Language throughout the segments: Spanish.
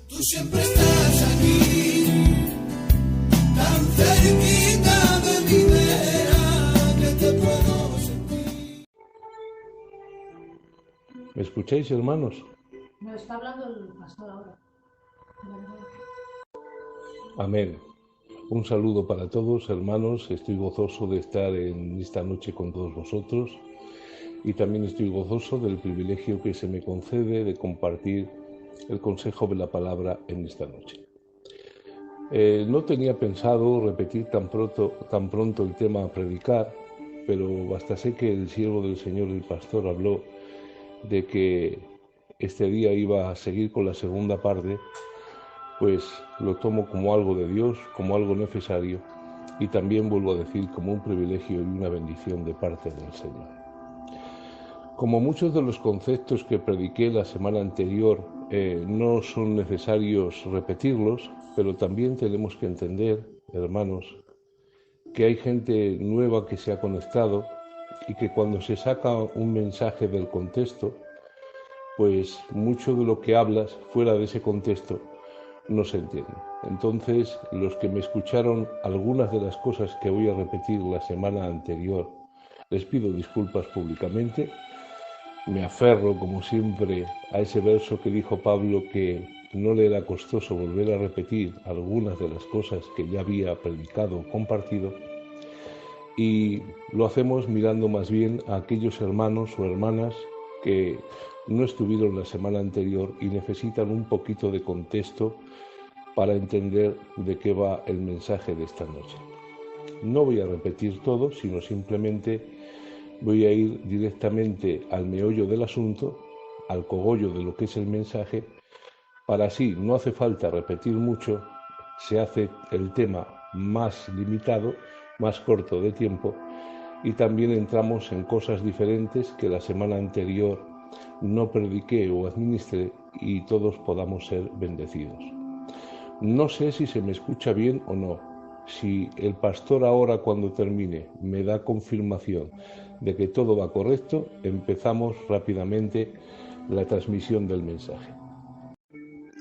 Tú siempre estás aquí, tan cerquita de mi vera, que te puedo sentir. ¿Me escucháis, hermanos? Me está hablando el pastor ahora. Amén. Un saludo para todos, hermanos. Estoy gozoso de estar en esta noche con todos vosotros y también estoy gozoso del privilegio que se me concede de compartir el consejo de la palabra en esta noche. No tenía pensado repetir tan pronto el tema a predicar, pero basta sé que el siervo del Señor, el pastor, habló de que este día iba a seguir con la segunda parte, pues lo tomo como algo de Dios, como algo necesario y también vuelvo a decir como un privilegio y una bendición de parte del Señor. Como muchos de los conceptos que prediqué la semana anterior no son necesarios repetirlos, pero también tenemos que entender, hermanos, que hay gente nueva que se ha conectado y que cuando se saca un mensaje del contexto, pues mucho de lo que hablas fuera de ese contexto no se entiende. Entonces, los que me escucharon algunas de las cosas que voy a repetir la semana anterior, les pido disculpas públicamente. Me aferro, como siempre, a ese verso que dijo Pablo, que no le era costoso volver a repetir algunas de las cosas que ya había predicado o compartido, y lo hacemos mirando más bien a aquellos hermanos o hermanas que no estuvieron la semana anterior y necesitan un poquito de contexto para entender de qué va el mensaje de esta noche. No voy a repetir todo, sino simplemente voy a ir directamente al meollo del asunto, al cogollo de lo que es el mensaje, para así no hace falta repetir mucho, se hace el tema más limitado, más corto de tiempo, y también entramos en cosas diferentes que la semana anterior no prediqué o administré y todos podamos ser bendecidos. No sé si se me escucha bien o no. Si el pastor ahora, cuando termine, me da confirmación de que todo va correcto, empezamos rápidamente la transmisión del mensaje.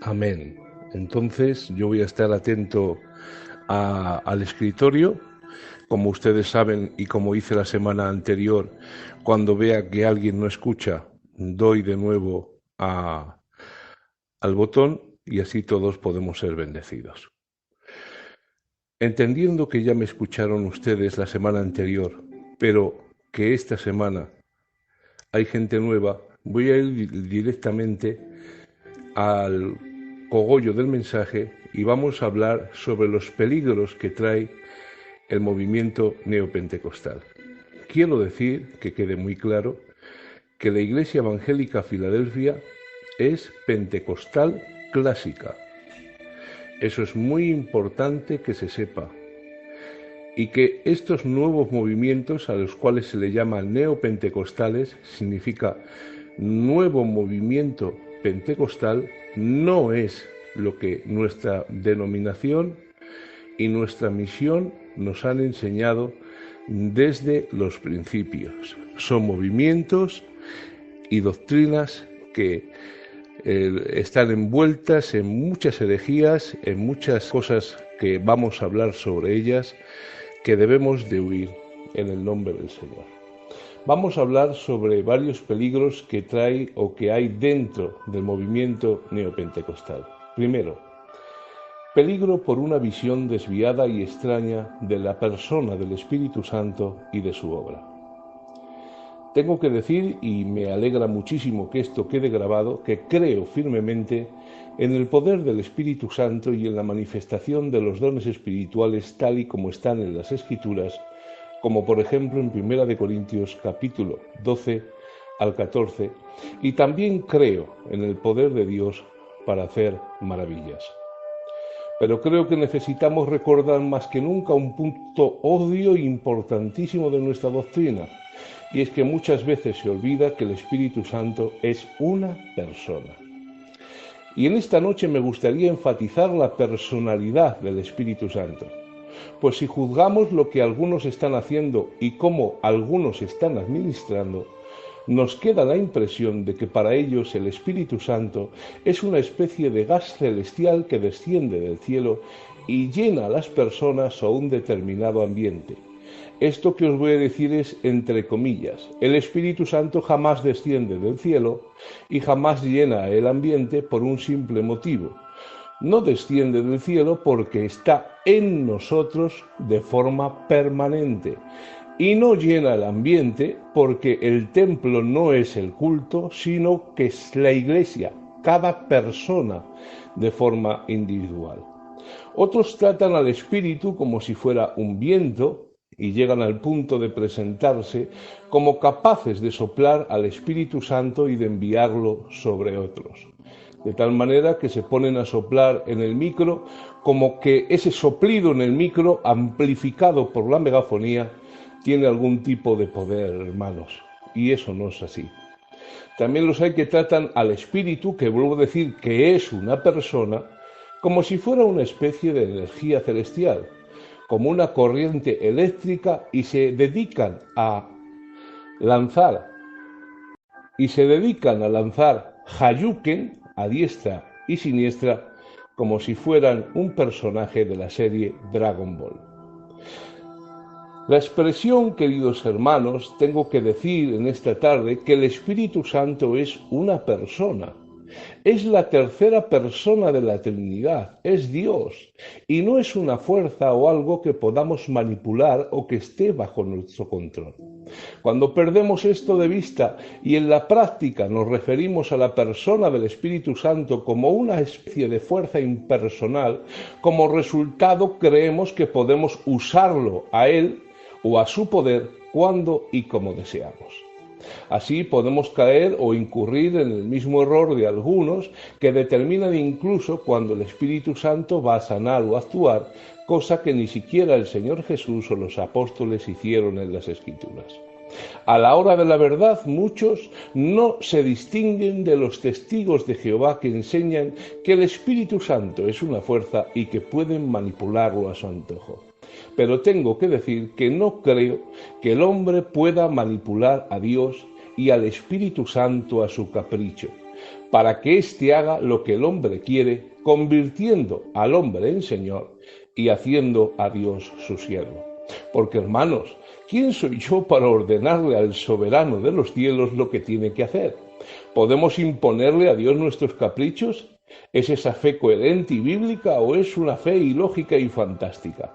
Amén. Entonces yo voy a estar atento al escritorio. Como ustedes saben y como hice la semana anterior, cuando vea que alguien no escucha, doy de nuevo al botón y así todos podemos ser bendecidos. Entendiendo que ya me escucharon ustedes la semana anterior, pero que esta semana hay gente nueva, voy a ir directamente al cogollo del mensaje y vamos a hablar sobre los peligros que trae el movimiento neopentecostal. Quiero decir, que quede muy claro, que la Iglesia Evangélica Filadelfia es pentecostal clásica. Eso es muy importante que se sepa. Y que estos nuevos movimientos, a los cuales se le llama neopentecostales, significa nuevo movimiento pentecostal, no es lo que nuestra denominación y nuestra misión nos han enseñado desde los principios. Son movimientos y doctrinas que están envueltas en muchas herejías, en muchas cosas que vamos a hablar sobre ellas, que debemos de huir en el nombre del Señor. Vamos a hablar sobre varios peligros que trae o que hay dentro del movimiento neopentecostal. Primero, peligro por una visión desviada y extraña de la persona del Espíritu Santo y de su obra. Tengo que decir, y me alegra muchísimo que esto quede grabado, que creo firmemente en el poder del Espíritu Santo y en la manifestación de los dones espirituales tal y como están en las Escrituras, como por ejemplo en 1 Corintios capítulo 12 al 14, y también creo en el poder de Dios para hacer maravillas. Pero creo que necesitamos recordar más que nunca un punto obvio e importantísimo de nuestra doctrina, y es que muchas veces se olvida que el Espíritu Santo es una persona. Y en esta noche me gustaría enfatizar la personalidad del Espíritu Santo, pues si juzgamos lo que algunos están haciendo y cómo algunos están administrando, nos queda la impresión de que para ellos el Espíritu Santo es una especie de gas celestial que desciende del cielo y llena a las personas o un determinado ambiente. Esto que os voy a decir es entre comillas. El Espíritu Santo jamás desciende del cielo y jamás llena el ambiente por un simple motivo. No desciende del cielo porque está en nosotros de forma permanente. Y no llena el ambiente porque el templo no es el culto, sino que es la iglesia, cada persona de forma individual. Otros tratan al Espíritu como si fuera un viento y llegan al punto de presentarse como capaces de soplar al Espíritu Santo y de enviarlo sobre otros. De tal manera que se ponen a soplar en el micro como que ese soplido en el micro, amplificado por la megafonía, tiene algún tipo de poder, hermanos. Y eso no es así. También los hay que tratan al Espíritu, que vuelvo a decir que es una persona, como si fuera una especie de energía celestial, como una corriente eléctrica, y se dedican a lanzar Hayuken a diestra y siniestra como si fueran un personaje de la serie Dragon Ball. La expresión, queridos hermanos, tengo que decir en esta tarde que el Espíritu Santo es una persona. Es la tercera persona de la Trinidad, es Dios, y no es una fuerza o algo que podamos manipular o que esté bajo nuestro control. Cuando perdemos esto de vista y en la práctica nos referimos a la persona del Espíritu Santo como una especie de fuerza impersonal, como resultado creemos que podemos usarlo a él o a su poder cuando y como deseamos. Así podemos caer o incurrir en el mismo error de algunos que determinan incluso cuando el Espíritu Santo va a sanar o a actuar, cosa que ni siquiera el Señor Jesús o los apóstoles hicieron en las Escrituras. A la hora de la verdad, muchos no se distinguen de los testigos de Jehová que enseñan que el Espíritu Santo es una fuerza y que pueden manipularlo a su antojo. Pero tengo que decir que no creo que el hombre pueda manipular a Dios y al Espíritu Santo a su capricho, para que éste haga lo que el hombre quiere, convirtiendo al hombre en Señor y haciendo a Dios su siervo. Porque, hermanos, ¿quién soy yo para ordenarle al soberano de los cielos lo que tiene que hacer? ¿Podemos imponerle a Dios nuestros caprichos? ¿Es esa fe coherente y bíblica o es una fe ilógica y fantástica?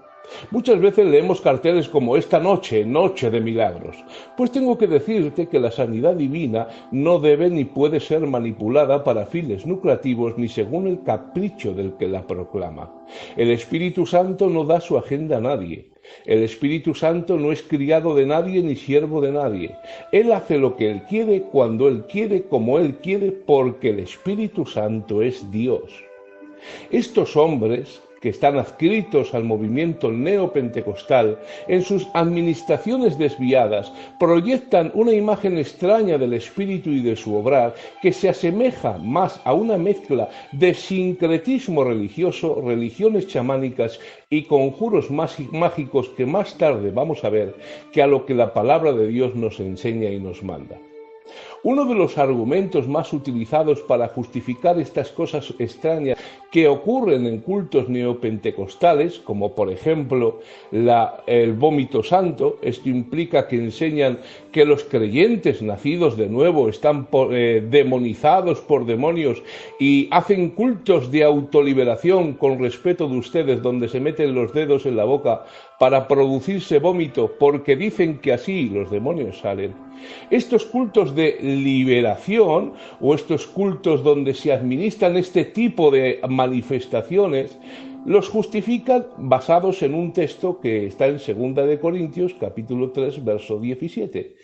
Muchas veces leemos carteles como esta noche, noche de milagros. Pues tengo que decirte que la sanidad divina no debe ni puede ser manipulada para fines lucrativos ni según el capricho del que la proclama. El Espíritu Santo no da su agenda a nadie. El Espíritu Santo no es criado de nadie ni siervo de nadie. Él hace lo que Él quiere, cuando Él quiere, como Él quiere, porque el Espíritu Santo es Dios. Estos hombres que están adscritos al movimiento neopentecostal, en sus administraciones desviadas, proyectan una imagen extraña del Espíritu y de su obrar que se asemeja más a una mezcla de sincretismo religioso, religiones chamánicas y conjuros mágicos que más tarde vamos a ver, que a lo que la palabra de Dios nos enseña y nos manda. Uno de los argumentos más utilizados para justificar estas cosas extrañas que ocurren en cultos neopentecostales, como por ejemplo el vómito santo, esto implica que enseñan que los creyentes nacidos de nuevo están demonizados por demonios y hacen cultos de autoliberación con respeto de ustedes, donde se meten los dedos en la boca para producirse vómito, porque dicen que así los demonios salen. Estos cultos de liberación o estos cultos donde se administran este tipo de manifestaciones los justifican basados en un texto que está en 2 de Corintios capítulo 3 verso 17,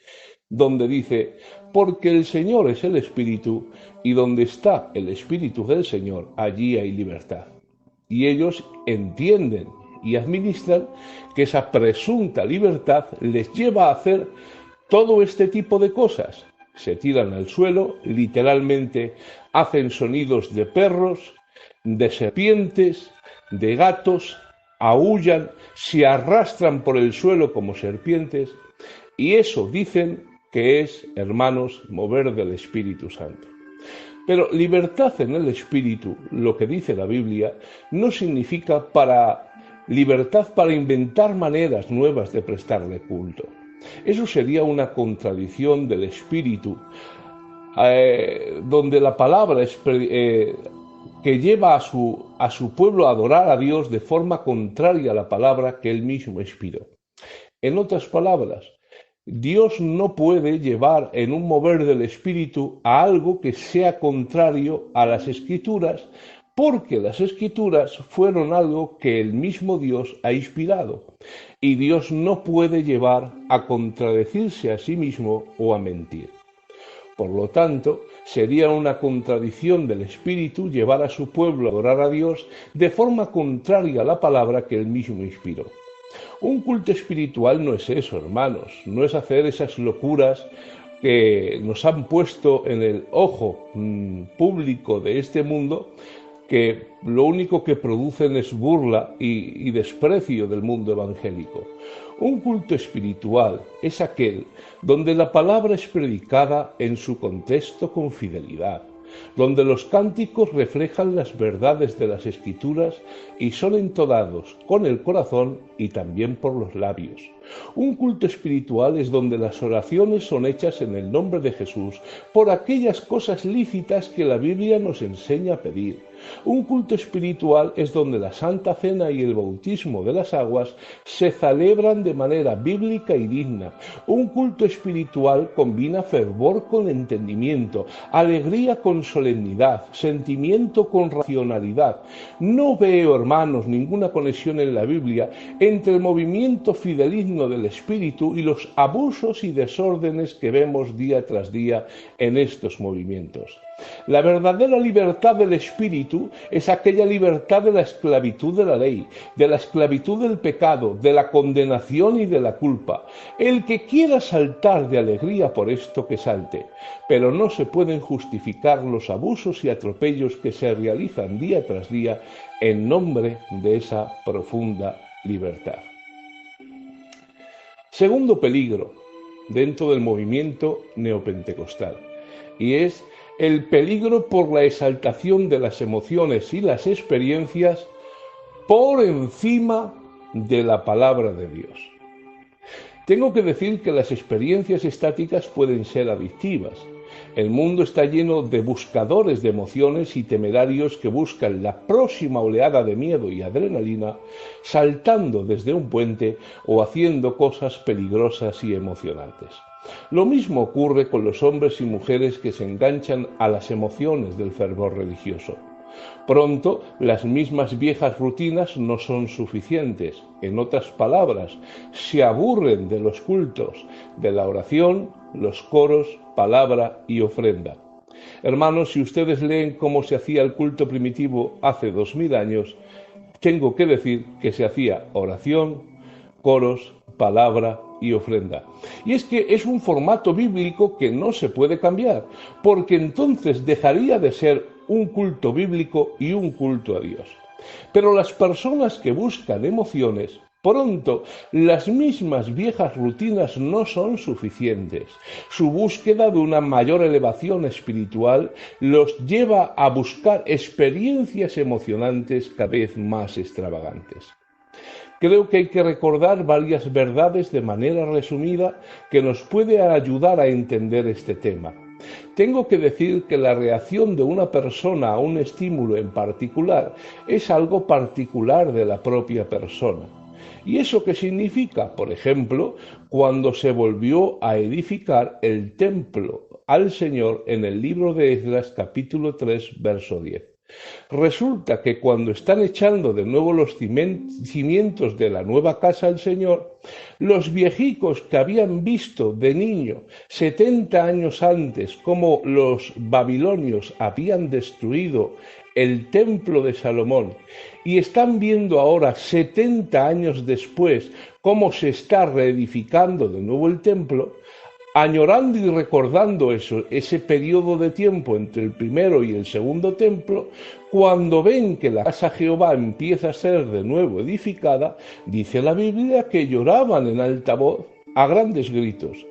donde dice: porque el Señor es el Espíritu y donde está el Espíritu del Señor, allí hay libertad. Y ellos entienden y administran que esa presunta libertad les lleva a hacer todo este tipo de cosas. Se tiran al suelo, literalmente hacen sonidos de perros, de serpientes, de gatos, aúllan, se arrastran por el suelo como serpientes, y eso dicen que es, hermanos, mover del Espíritu Santo. Pero libertad en el Espíritu, lo que dice la Biblia, no significa libertad para inventar maneras nuevas de prestarle culto. Eso sería una contradicción del Espíritu, donde la palabra que lleva a su pueblo a adorar a Dios de forma contraria a la palabra que Él mismo inspiró. En otras palabras, Dios no puede llevar en un mover del Espíritu a algo que sea contrario a las Escrituras, porque las Escrituras fueron algo que el mismo Dios ha inspirado, y Dios no puede llevar a contradecirse a sí mismo o a mentir. Por lo tanto, sería una contradicción del Espíritu llevar a su pueblo a adorar a Dios de forma contraria a la palabra que él mismo inspiró. Un culto espiritual no es eso, hermanos, no es hacer esas locuras que nos han puesto en el ojo público de este mundo, que lo único que producen es burla y desprecio del mundo evangélico. Un culto espiritual es aquel donde la palabra es predicada en su contexto con fidelidad, donde los cánticos reflejan las verdades de las Escrituras y son entonados con el corazón y también por los labios. Un culto espiritual es donde las oraciones son hechas en el nombre de Jesús por aquellas cosas lícitas que la Biblia nos enseña a pedir. Un culto espiritual es donde la Santa Cena y el bautismo de las aguas se celebran de manera bíblica y digna. Un culto espiritual combina fervor con entendimiento, alegría con solemnidad, sentimiento con racionalidad. No veo, hermanos, ninguna conexión en la Biblia entre el movimiento fideligno del Espíritu y los abusos y desórdenes que vemos día tras día en estos movimientos. La verdadera libertad del Espíritu es aquella libertad de la esclavitud de la ley, de la esclavitud del pecado, de la condenación y de la culpa. El que quiera saltar de alegría por esto, que salte, pero no se pueden justificar los abusos y atropellos que se realizan día tras día en nombre de esa profunda libertad. Segundo peligro dentro del movimiento neopentecostal, y es el peligro por la exaltación de las emociones y las experiencias por encima de la palabra de Dios. Tengo que decir que las experiencias estáticas pueden ser adictivas. El mundo está lleno de buscadores de emociones y temerarios que buscan la próxima oleada de miedo y adrenalina, saltando desde un puente o haciendo cosas peligrosas y emocionantes. Lo mismo ocurre con los hombres y mujeres que se enganchan a las emociones del fervor religioso. Pronto, las mismas viejas rutinas no son suficientes. En otras palabras, se aburren de los cultos, de la oración, los coros, palabra y ofrenda. Hermanos, si ustedes leen cómo se hacía el culto primitivo hace 2000 años, tengo que decir que se hacía oración, coros, palabra y ofrenda. Y es que es un formato bíblico que no se puede cambiar, porque entonces dejaría de ser un culto bíblico y un culto a Dios. Pero las personas que buscan emociones, pronto las mismas viejas rutinas no son suficientes. Su búsqueda de una mayor elevación espiritual los lleva a buscar experiencias emocionantes cada vez más extravagantes. Creo que hay que recordar varias verdades de manera resumida que nos puede ayudar a entender este tema. Tengo que decir que la reacción de una persona a un estímulo en particular es algo particular de la propia persona. ¿Y eso qué significa? Por ejemplo, cuando se volvió a edificar el templo al Señor en el libro de Esdras, capítulo 3, verso 10. Resulta que cuando están echando de nuevo los cimientos de la nueva casa al Señor, los viejicos que habían visto de niño 70 años antes cómo los babilonios habían destruido el templo de Salomón y están viendo ahora 70 años después cómo se está reedificando de nuevo el templo, añorando y recordando ese periodo de tiempo entre el primero y el segundo templo, cuando ven que la casa de Jehová empieza a ser de nuevo edificada, dice la Biblia que lloraban en alta voz a grandes gritos.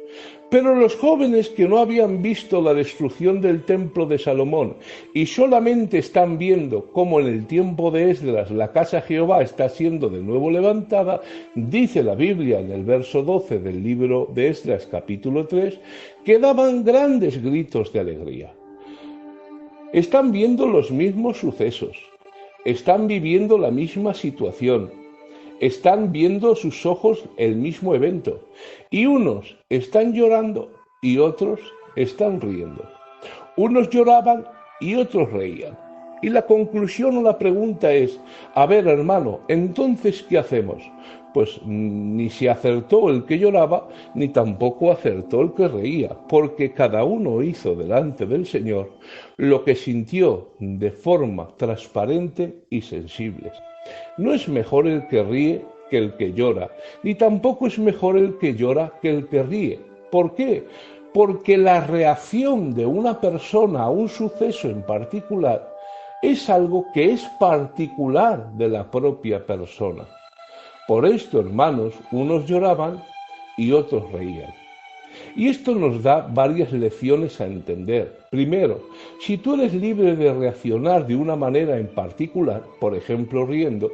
Pero los jóvenes que no habían visto la destrucción del templo de Salomón y solamente están viendo cómo en el tiempo de Esdras la casa de Jehová está siendo de nuevo levantada, dice la Biblia en el verso 12 del libro de Esdras capítulo 3, que daban grandes gritos de alegría. Están viendo los mismos sucesos, están viviendo la misma situación, están viendo sus ojos el mismo evento, y unos están llorando y otros están riendo. Unos lloraban y otros reían. Y la conclusión o la pregunta es, a ver, hermano, entonces, ¿qué hacemos? Pues ni se acertó el que lloraba, ni tampoco acertó el que reía, porque cada uno hizo delante del Señor lo que sintió de forma transparente y sensible. No es mejor el que ríe que el que llora, ni tampoco es mejor el que llora que el que ríe. ¿Por qué? Porque la reacción de una persona a un suceso en particular es algo que es particular de la propia persona. Por esto, hermanos, unos lloraban y otros reían. Y esto nos da varias lecciones a entender. Primero, si tú eres libre de reaccionar de una manera en particular, por ejemplo riendo,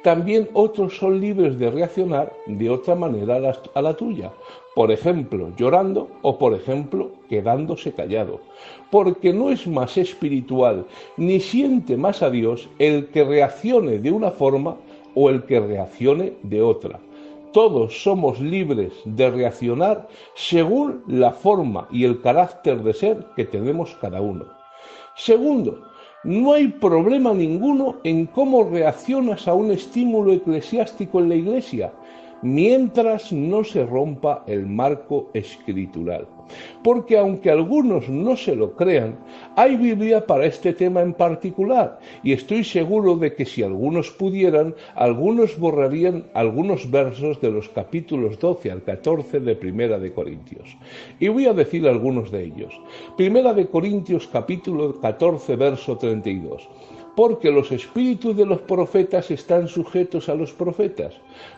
también otros son libres de reaccionar de otra manera a la tuya. Por ejemplo, llorando o por ejemplo, quedándose callado. Porque no es más espiritual ni siente más a Dios el que reaccione de una forma o el que reaccione de otra. Todos somos libres de reaccionar según la forma y el carácter de ser que tenemos cada uno. Segundo, no hay problema ninguno en cómo reaccionas a un estímulo eclesiástico en la Iglesia, mientras no se rompa el marco escritural. Porque aunque algunos no se lo crean, hay Biblia para este tema en particular, y estoy seguro de que si algunos pudieran, algunos borrarían algunos versos de los capítulos 12 al 14 de Primera de Corintios. Y voy a decir algunos de ellos. Primera de Corintios capítulo 14 verso 32. Porque los espíritus de los profetas están sujetos a los profetas,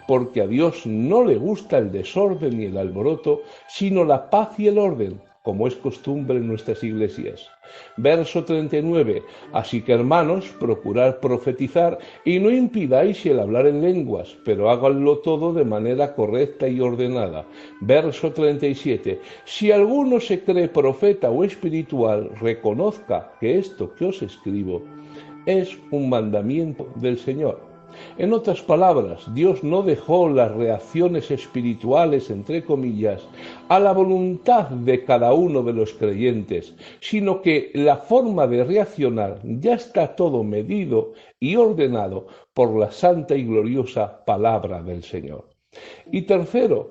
porque a Dios no le gusta el desorden ni el alboroto, sino la paz y el orden, como es costumbre en nuestras iglesias. Verso 39. Así que, hermanos, procurad profetizar y no impidáis el hablar en lenguas, pero háganlo todo de manera correcta y ordenada. Verso 37. Si alguno se cree profeta o espiritual, reconozca que esto que os escribo es un mandamiento del Señor. En otras palabras, Dios no dejó las reacciones espirituales, entre comillas, a la voluntad de cada uno de los creyentes, sino que la forma de reaccionar ya está todo medido y ordenado por la santa y gloriosa palabra del Señor. Y tercero,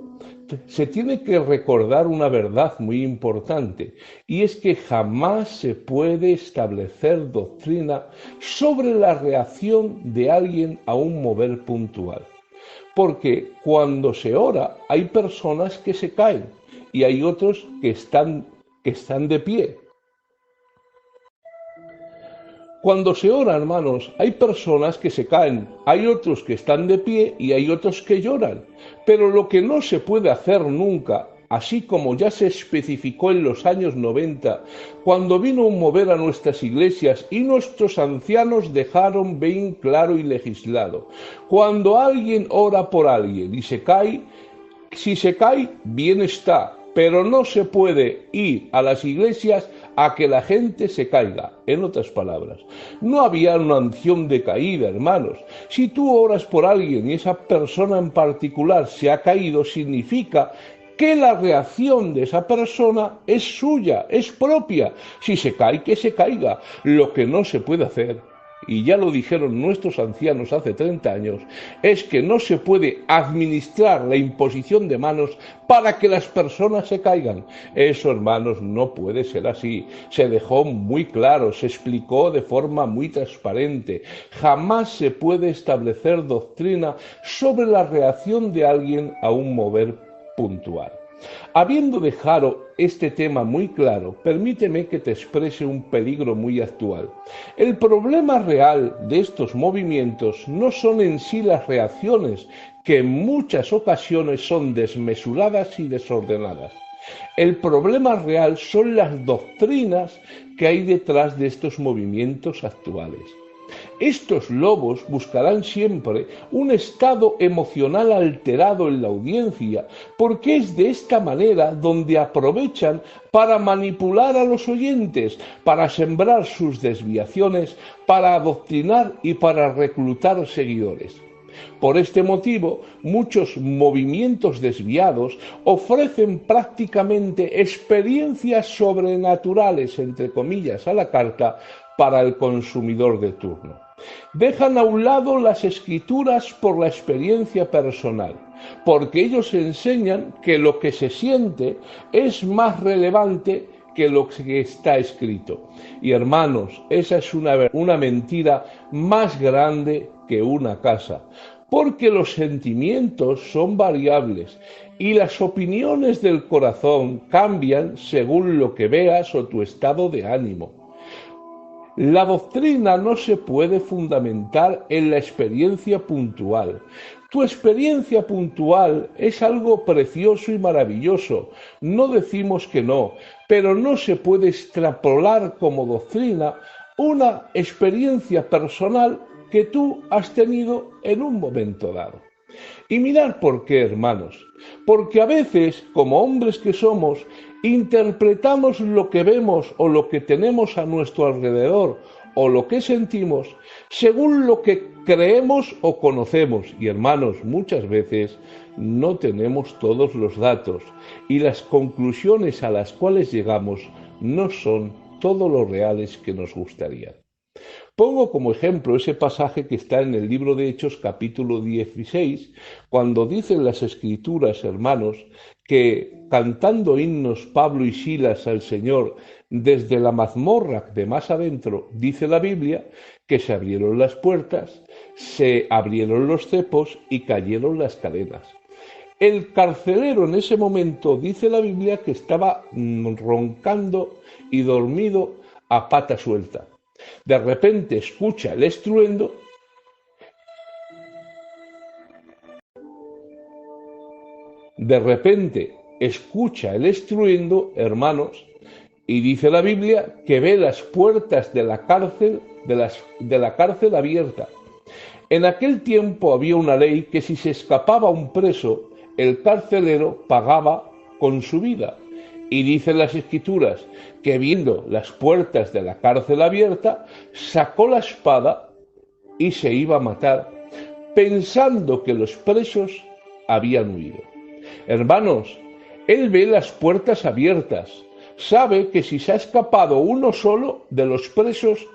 se tiene que recordar una verdad muy importante, y es que jamás se puede establecer doctrina sobre la reacción de alguien a un mover puntual. Porque cuando se ora hay personas que se caen y hay otros que están de pie. Cuando se ora, hermanos, hay personas que se caen, hay otros que están de pie y hay otros que lloran. Pero lo que no se puede hacer nunca, así como ya se especificó en los años 90, cuando vino un mover a nuestras iglesias y nuestros ancianos dejaron bien claro y legislado. Cuando alguien ora por alguien y se cae, si se cae, bien está, pero no se puede ir a las iglesias a que la gente se caiga. En otras palabras, no había una unción de caída, hermanos. Si tú oras por alguien y esa persona en particular se ha caído, significa que la reacción de esa persona es suya, es propia. Si se cae, que se caiga. Lo que no se puede hacer, y ya lo dijeron nuestros ancianos hace 30 años, es que no se puede administrar la imposición de manos para que las personas se caigan. Eso, hermanos, no puede ser así. Se dejó muy claro, se explicó de forma muy transparente. Jamás se puede establecer doctrina sobre la reacción de alguien a un mover puntual. Habiendo dejado este tema muy claro, permíteme que te exprese un peligro muy actual. El problema real de estos movimientos no son en sí las reacciones que en muchas ocasiones son desmesuradas y desordenadas. El problema real son las doctrinas que hay detrás de estos movimientos actuales. Estos lobos buscarán siempre un estado emocional alterado en la audiencia, porque es de esta manera donde aprovechan para manipular a los oyentes, para sembrar sus desviaciones, para adoctrinar y para reclutar seguidores. Por este motivo, muchos movimientos desviados ofrecen prácticamente experiencias sobrenaturales, entre comillas, a la carta para el consumidor de turno. Dejan a un lado las escrituras por la experiencia personal, porque ellos enseñan que lo que se siente es más relevante que lo que está escrito. Y hermanos, esa es una mentira más grande que una casa, porque los sentimientos son variables y las opiniones del corazón cambian según lo que veas o tu estado de ánimo. La doctrina no se puede fundamentar en la experiencia puntual. Tu experiencia puntual es algo precioso y maravilloso, no decimos que no, pero no se puede extrapolar como doctrina una experiencia personal que tú has tenido en un momento dado. Y mirad por qué, hermanos, porque a veces, como hombres que somos, interpretamos lo que vemos o lo que tenemos a nuestro alrededor o lo que sentimos según lo que creemos o conocemos. Y hermanos, muchas veces no tenemos todos los datos y las conclusiones a las cuales llegamos no son todo lo reales que nos gustaría. Pongo como ejemplo ese pasaje que está en el libro de Hechos capítulo 16, cuando dicen las Escrituras, hermanos, que cantando himnos Pablo y Silas al Señor desde la mazmorra de más adentro, dice la Biblia, que se abrieron las puertas, se abrieron los cepos y cayeron las cadenas. El carcelero en ese momento, dice la Biblia, que estaba roncando y dormido a pata suelta. De repente escucha el estruendo hermanos, y dice la Biblia que ve las puertas de la cárcel abiertas. En aquel tiempo había una ley que si se escapaba un preso, el carcelero pagaba con su vida. Y dicen las Escrituras que viendo las puertas de la cárcel abierta, sacó la espada y se iba a matar, pensando que los presos habían huido. Hermanos, él ve las puertas abiertas, sabe que si se ha escapado uno solo de los presos,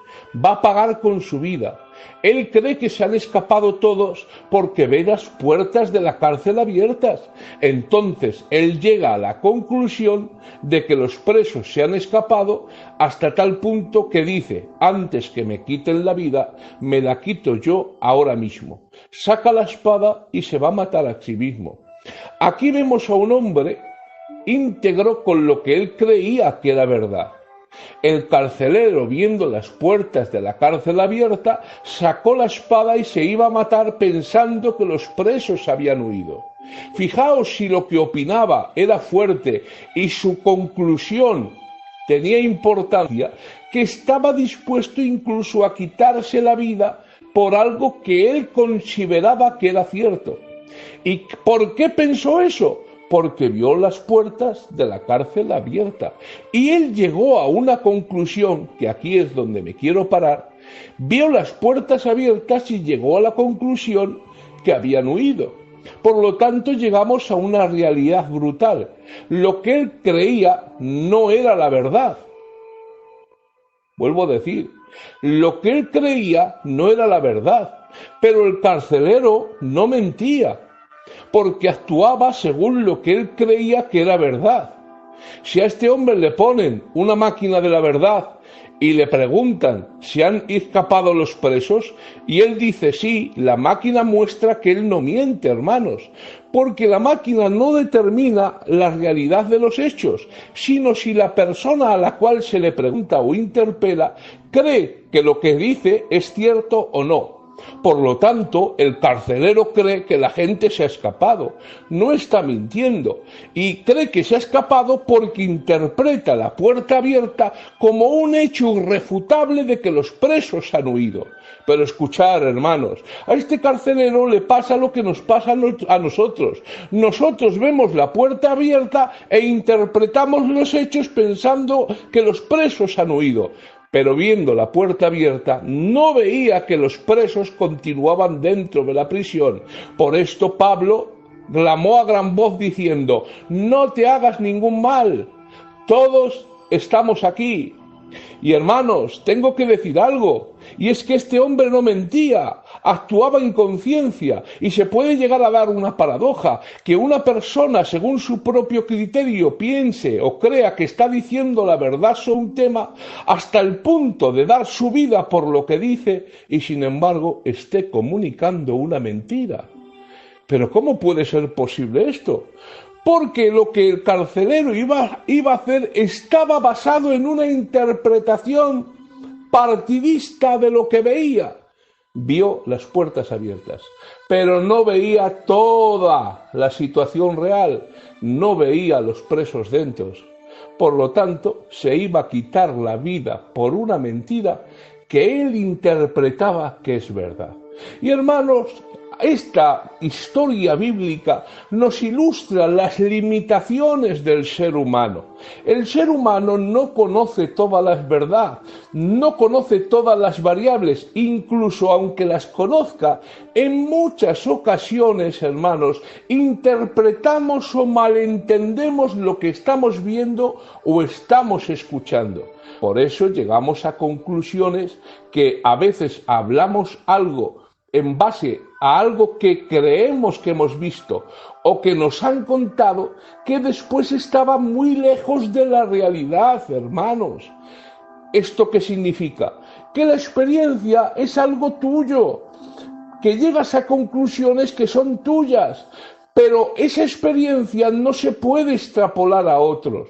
va a pagar con su vida. Él cree que se han escapado todos porque ve las puertas de la cárcel abiertas. Entonces, él llega a la conclusión de que los presos se han escapado hasta tal punto que dice, antes que me quiten la vida, me la quito yo ahora mismo. Saca la espada y se va a matar a sí mismo. Aquí vemos a un hombre íntegro con lo que él creía que era verdad. El carcelero, viendo las puertas de la cárcel abierta, sacó la espada y se iba a matar pensando que los presos habían huido. Fijaos si lo que opinaba era fuerte y su conclusión tenía importancia, que estaba dispuesto incluso a quitarse la vida por algo que él consideraba que era cierto. ¿Y por qué pensó eso? Porque vio las puertas de la cárcel abierta. Y él llegó a una conclusión, que aquí es donde me quiero parar, vio las puertas abiertas y llegó a la conclusión que habían huido. Por lo tanto, llegamos a una realidad brutal. Lo que él creía no era la verdad. Vuelvo a decir, lo que él creía no era la verdad, pero el carcelero no mentía, porque actuaba según lo que él creía que era verdad. Si a este hombre le ponen una máquina de la verdad y le preguntan si han escapado los presos, y él dice sí, la máquina muestra que él no miente, hermanos, porque la máquina no determina la realidad de los hechos, sino si la persona a la cual se le pregunta o interpela cree que lo que dice es cierto o no. Por lo tanto, el carcelero cree que la gente se ha escapado, no está mintiendo, y cree que se ha escapado porque interpreta la puerta abierta como un hecho irrefutable de que los presos han huido. Pero escuchar, hermanos, a este carcelero le pasa lo que nos pasa a nosotros. Nosotros vemos la puerta abierta e interpretamos los hechos pensando que los presos han huido. Pero viendo la puerta abierta, no veía que los presos continuaban dentro de la prisión. Por esto Pablo clamó a gran voz diciendo: no te hagas ningún mal, todos estamos aquí. Y hermanos, tengo que decir algo, y es que este hombre no mentía, actuaba en conciencia, y se puede llegar a dar una paradoja, que una persona según su propio criterio piense o crea que está diciendo la verdad sobre un tema hasta el punto de dar su vida por lo que dice y sin embargo esté comunicando una mentira. Pero ¿cómo puede ser posible esto? Porque lo que el carcelero iba a hacer estaba basado en una interpretación partidista de lo que veía. Vio las puertas abiertas, pero no veía toda la situación real, no veía a los presos dentro. Por lo tanto, se iba a quitar la vida por una mentira que él interpretaba que es verdad. Y hermanos, esta historia bíblica nos ilustra las limitaciones del ser humano. El ser humano no conoce todas las verdades, no conoce todas las variables, incluso aunque las conozca, en muchas ocasiones, hermanos, interpretamos o malentendemos lo que estamos viendo o estamos escuchando. Por eso llegamos a conclusiones que a veces hablamos algo en base a algo que creemos que hemos visto o que nos han contado, que después estaba muy lejos de la realidad, hermanos. ¿Esto qué significa? Que la experiencia es algo tuyo, que llegas a conclusiones que son tuyas, pero esa experiencia no se puede extrapolar a otros.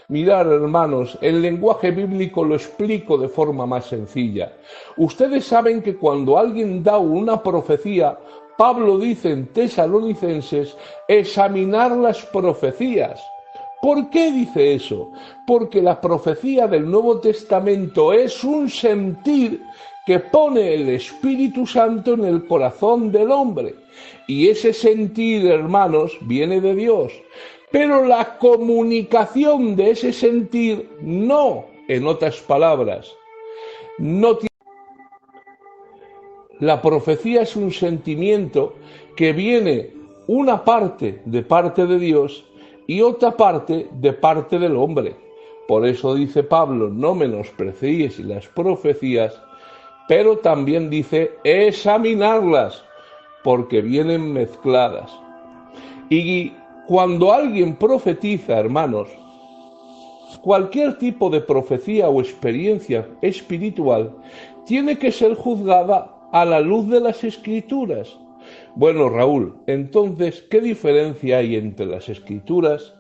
Mirad, hermanos, el lenguaje bíblico lo explico de forma más sencilla. Ustedes saben que cuando alguien da una profecía, Pablo dice en Tesalonicenses, examinar las profecías. ¿Por qué dice eso? Porque la profecía del Nuevo Testamento es un sentir que pone el Espíritu Santo en el corazón del hombre. Y ese sentir, hermanos, viene de Dios. Pero la comunicación de ese sentir no, en otras palabras, no tiene. La profecía es un sentimiento que viene una parte de Dios y otra parte de parte del hombre. Por eso dice Pablo, no menospreciéis las profecías, pero también dice examinarlas, porque vienen mezcladas. Y cuando alguien profetiza, hermanos, cualquier tipo de profecía o experiencia espiritual tiene que ser juzgada a la luz de las Escrituras. Bueno, Raúl, entonces, ¿qué diferencia hay entre las Escrituras,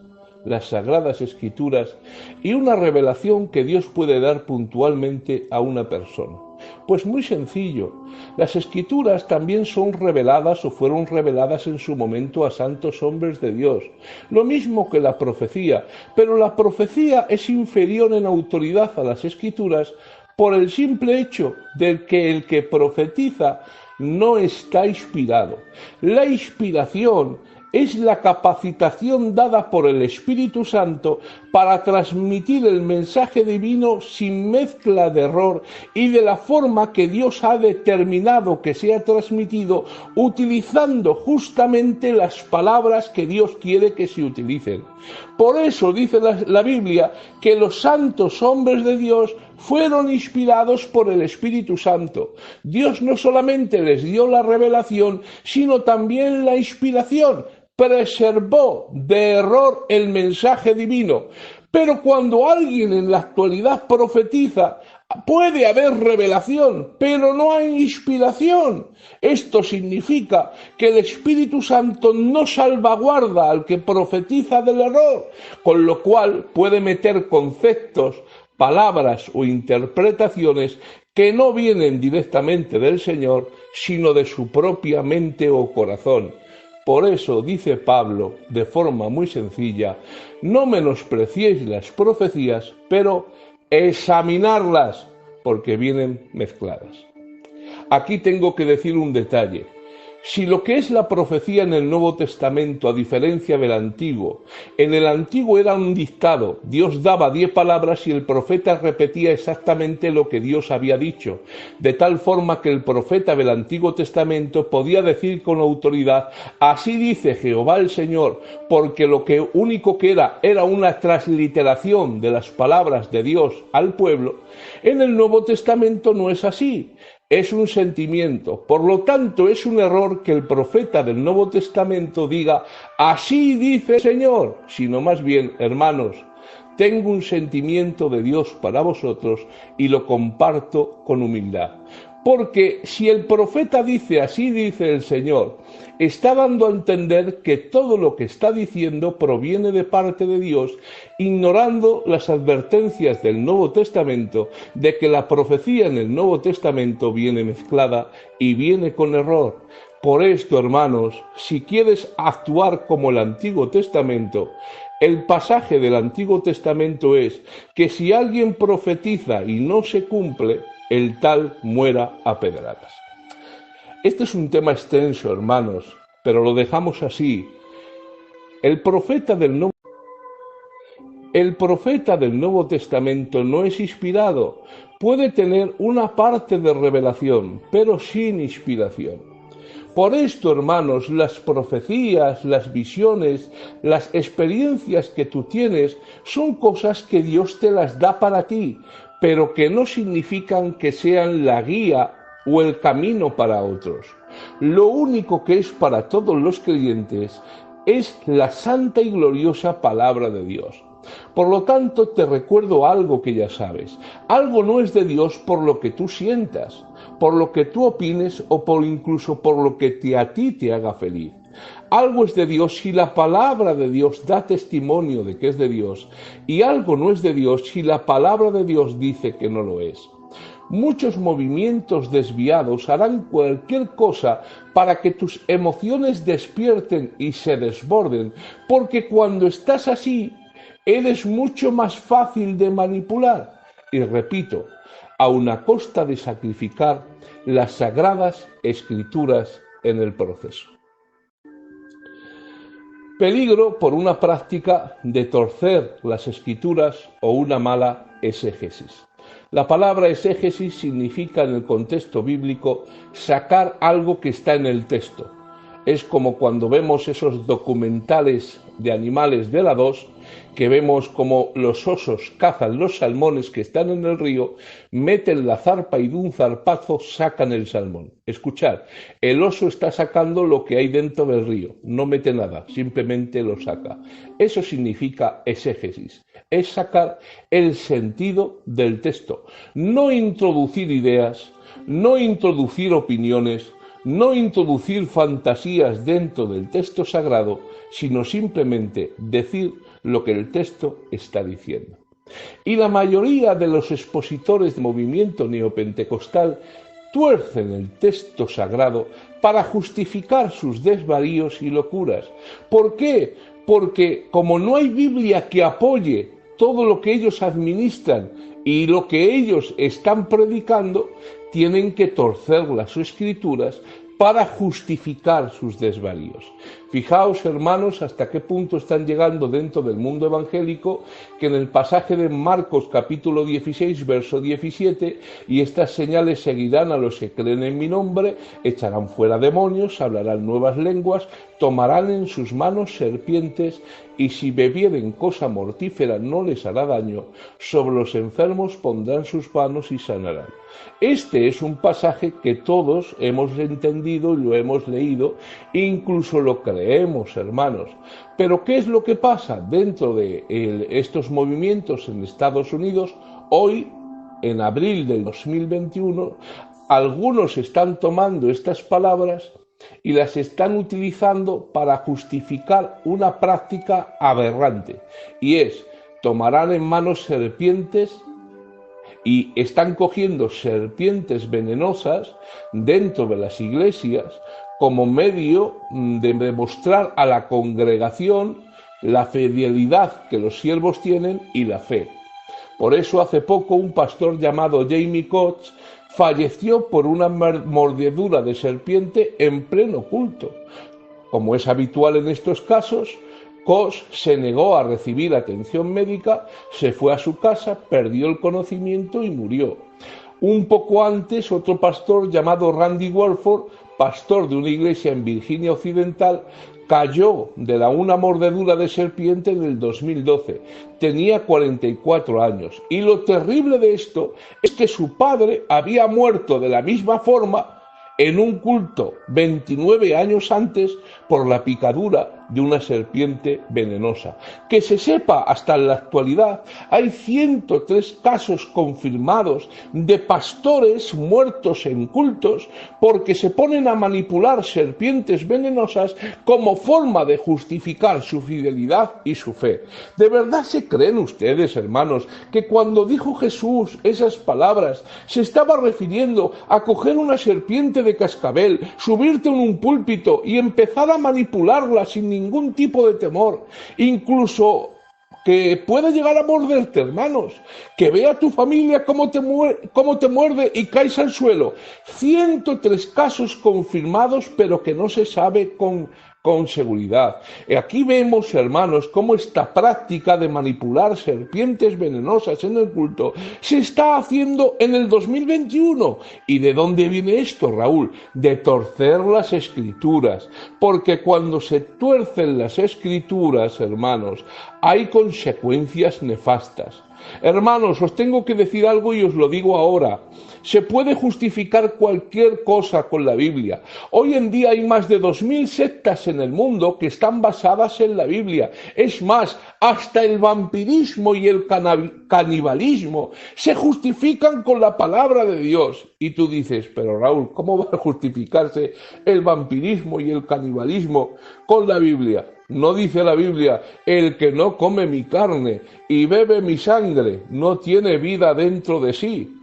las Sagradas Escrituras, y una revelación que Dios puede dar puntualmente a una persona? Pues muy sencillo, las Escrituras también son reveladas o fueron reveladas en su momento a santos hombres de Dios, lo mismo que la profecía, pero la profecía es inferior en autoridad a las Escrituras por el simple hecho de que el que profetiza no está inspirado. La inspiración es la capacitación dada por el Espíritu Santo para transmitir el mensaje divino sin mezcla de error y de la forma que Dios ha determinado que sea transmitido, utilizando justamente las palabras que Dios quiere que se utilicen. Por eso dice la Biblia que los santos hombres de Dios fueron inspirados por el Espíritu Santo. Dios no solamente les dio la revelación, sino también la inspiración. Preservó de error el mensaje divino. Pero cuando alguien en la actualidad profetiza, puede haber revelación, pero no hay inspiración. Esto significa que el Espíritu Santo no salvaguarda al que profetiza del error, con lo cual puede meter conceptos, palabras o interpretaciones que no vienen directamente del Señor, sino de su propia mente o corazón. Por eso dice Pablo, de forma muy sencilla, no menospreciéis las profecías, pero examinarlas, porque vienen mezcladas. Aquí tengo que decir un detalle. Si lo que es la profecía en el Nuevo Testamento, a diferencia del Antiguo, en el Antiguo era un dictado, Dios daba 10 palabras y el profeta repetía exactamente lo que Dios había dicho, de tal forma que el profeta del Antiguo Testamento podía decir con autoridad, así dice Jehová el Señor, porque lo que único que era una transliteración de las palabras de Dios al pueblo. En el Nuevo Testamento no es así. Es un sentimiento, por lo tanto es un error que el profeta del Nuevo Testamento diga, así dice el Señor, sino más bien, hermanos, tengo un sentimiento de Dios para vosotros y lo comparto con humildad. Porque si el profeta dice, así dice el Señor, está dando a entender que todo lo que está diciendo proviene de parte de Dios, ignorando las advertencias del Nuevo Testamento de que la profecía en el Nuevo Testamento viene mezclada y viene con error. Por esto, hermanos, si quieres actuar como el Antiguo Testamento, el pasaje del Antiguo Testamento es que si alguien profetiza y no se cumple, el tal muera a pedradas. Este es un tema extenso, hermanos, pero lo dejamos así. El profeta del Nuevo Testamento no es inspirado. Puede tener una parte de revelación, pero sin inspiración. Por esto, hermanos, las profecías, las visiones, las experiencias que tú tienes son cosas que Dios te las da para ti, pero que no significan que sean la guía o el camino para otros. Lo único que es para todos los creyentes es la santa y gloriosa palabra de Dios. Por lo tanto, te recuerdo algo que ya sabes. Algo no es de Dios por lo que tú sientas, por lo que tú opines o incluso por lo que a ti te haga feliz. Algo es de Dios si la palabra de Dios da testimonio de que es de Dios, y algo no es de Dios si la palabra de Dios dice que no lo es. Muchos movimientos desviados harán cualquier cosa para que tus emociones despierten y se desborden, porque cuando estás así, eres mucho más fácil de manipular. Y repito, a una costa de sacrificar las sagradas escrituras en el proceso. Peligro por una práctica de torcer las escrituras o una mala exégesis. La palabra exégesis significa en el contexto bíblico sacar algo que está en el texto. Es como cuando vemos esos documentales de animales de la 2, que vemos como los osos cazan los salmones que están en el río, meten la zarpa y de un zarpazo sacan el salmón. Escuchad, el oso está sacando lo que hay dentro del río, no mete nada, simplemente lo saca. Eso significa exégesis, es sacar el sentido del texto, no introducir ideas, no introducir opiniones, no introducir fantasías dentro del texto sagrado, sino simplemente decir lo que el texto está diciendo. Y la mayoría de los expositores del movimiento neopentecostal tuercen el texto sagrado para justificar sus desvaríos y locuras. ¿Por qué? Porque como no hay Biblia que apoye todo lo que ellos administran y lo que ellos están predicando, tienen que torcer las escrituras para justificar sus desvaríos. Fijaos, hermanos, hasta qué punto están llegando dentro del mundo evangélico, que en el pasaje de Marcos capítulo 16, verso 17, y estas señales seguirán a los que creen en mi nombre, echarán fuera demonios, hablarán nuevas lenguas, tomarán en sus manos serpientes, y si bebieren cosa mortífera no les hará daño, sobre los enfermos pondrán sus manos y sanarán. Este es un pasaje que todos hemos entendido y lo hemos leído, e incluso lo creemos, hermanos. Pero ¿qué es lo que pasa dentro de estos movimientos en Estados Unidos? Hoy, en abril del 2021, algunos están tomando estas palabras y las están utilizando para justificar una práctica aberrante, y es, tomarán en manos serpientes y están cogiendo serpientes venenosas dentro de las iglesias como medio de demostrar a la congregación la fidelidad que los siervos tienen y la fe. Por eso hace poco un pastor llamado Jamie Coates falleció por una mordedura de serpiente en pleno culto. Como es habitual en estos casos, Coates se negó a recibir atención médica, se fue a su casa, perdió el conocimiento y murió. Un poco antes, otro pastor llamado Randy Walford, pastor de una iglesia en Virginia Occidental, cayó de una mordedura de serpiente en el 2012. Tenía 44 años. Y lo terrible de esto es que su padre había muerto de la misma forma en un culto 29 años antes por la picadura de una serpiente venenosa. Que se sepa, hasta en la actualidad hay 103 casos confirmados de pastores muertos en cultos porque se ponen a manipular serpientes venenosas como forma de justificar su fidelidad y su fe. ¿De verdad se creen ustedes, hermanos, que cuando dijo Jesús esas palabras se estaba refiriendo a coger una serpiente de cascabel, subirte en un púlpito y empezar a manipularla sin ningún tipo de temor, incluso que puede llegar a morderte, hermanos, que vea tu familia cómo te muerde y caes al suelo? 103 casos confirmados, pero que no se sabe con seguridad. Aquí vemos, hermanos, cómo esta práctica de manipular serpientes venenosas en el culto se está haciendo en el 2021. ¿Y de dónde viene esto, Raúl? De torcer las escrituras. Porque cuando se tuercen las escrituras, hermanos, hay consecuencias nefastas. Hermanos, os tengo que decir algo y os lo digo ahora. Se puede justificar cualquier cosa con la Biblia. Hoy en día hay más de 2000 sectas en el mundo que están basadas en la Biblia. Es más, hasta el vampirismo y el canibalismo se justifican con la palabra de Dios. Y tú dices, pero Raúl, ¿cómo va a justificarse el vampirismo y el canibalismo con la Biblia? ¿No dice la Biblia, el que no come mi carne y bebe mi sangre no tiene vida dentro de sí?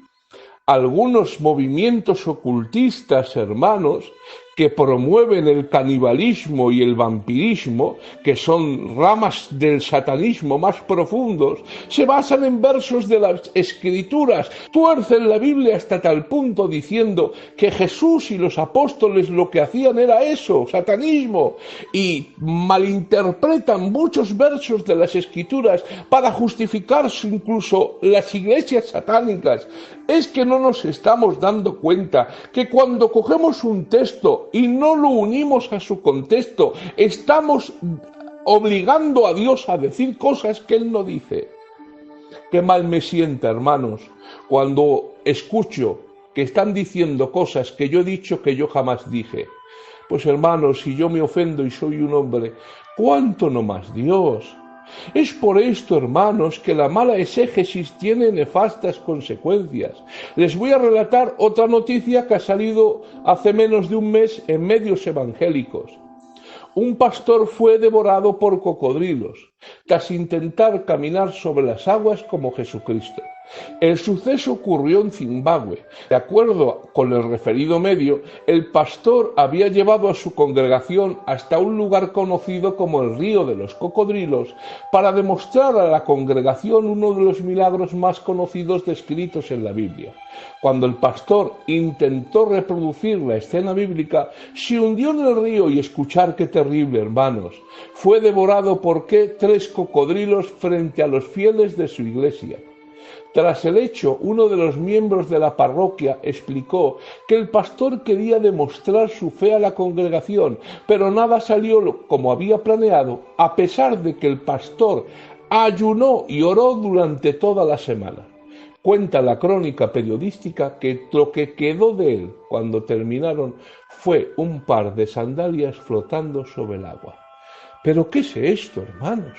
Algunos movimientos ocultistas, hermanos, que promueven el canibalismo y el vampirismo, que son ramas del satanismo más profundos, se basan en versos de las Escrituras, tuercen la Biblia hasta tal punto diciendo que Jesús y los apóstoles lo que hacían era eso, satanismo, y malinterpretan muchos versos de las Escrituras para justificar incluso las iglesias satánicas. Es que no nos estamos dando cuenta que cuando cogemos un texto y no lo unimos a su contexto, estamos obligando a Dios a decir cosas que Él no dice. Qué mal me sienta, hermanos, cuando escucho que están diciendo cosas que yo he dicho que yo jamás dije. Pues hermanos, si yo me ofendo y soy un hombre, ¿cuánto no más Dios? Es por esto, hermanos, que la mala exégesis tiene nefastas consecuencias. Les voy a relatar otra noticia que ha salido hace menos de un mes en medios evangélicos. Un pastor fue devorado por cocodrilos, tras intentar caminar sobre las aguas como Jesucristo. El suceso ocurrió en Zimbabue. De acuerdo con el referido medio, el pastor había llevado a su congregación hasta un lugar conocido como el Río de los Cocodrilos para demostrar a la congregación uno de los milagros más conocidos descritos en la Biblia. Cuando el pastor intentó reproducir la escena bíblica, se hundió en el río y escuchar qué terrible, hermanos. Fue devorado por 3 cocodrilos frente a los fieles de su iglesia. Tras el hecho, uno de los miembros de la parroquia explicó que el pastor quería demostrar su fe a la congregación, pero nada salió como había planeado, a pesar de que el pastor ayunó y oró durante toda la semana. Cuenta la crónica periodística que lo que quedó de él cuando terminaron fue un par de sandalias flotando sobre el agua. ¿Pero qué es esto, hermanos?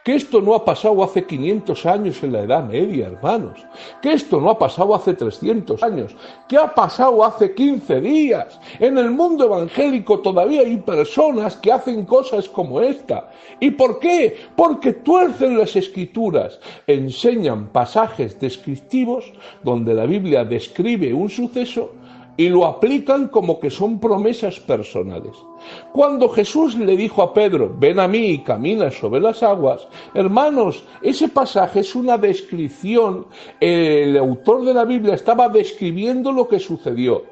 Que esto no ha pasado hace 500 años en la Edad Media, hermanos. Que esto no ha pasado hace 300 años. Que ha pasado hace 15 días. En el mundo evangélico todavía hay personas que hacen cosas como esta. ¿Y por qué? Porque tuercen las Escrituras. Enseñan pasajes descriptivos donde la Biblia describe un suceso y lo aplican como que son promesas personales. Cuando Jesús le dijo a Pedro, ven a mí y camina sobre las aguas, hermanos, ese pasaje es una descripción, el autor de la Biblia estaba describiendo lo que sucedió.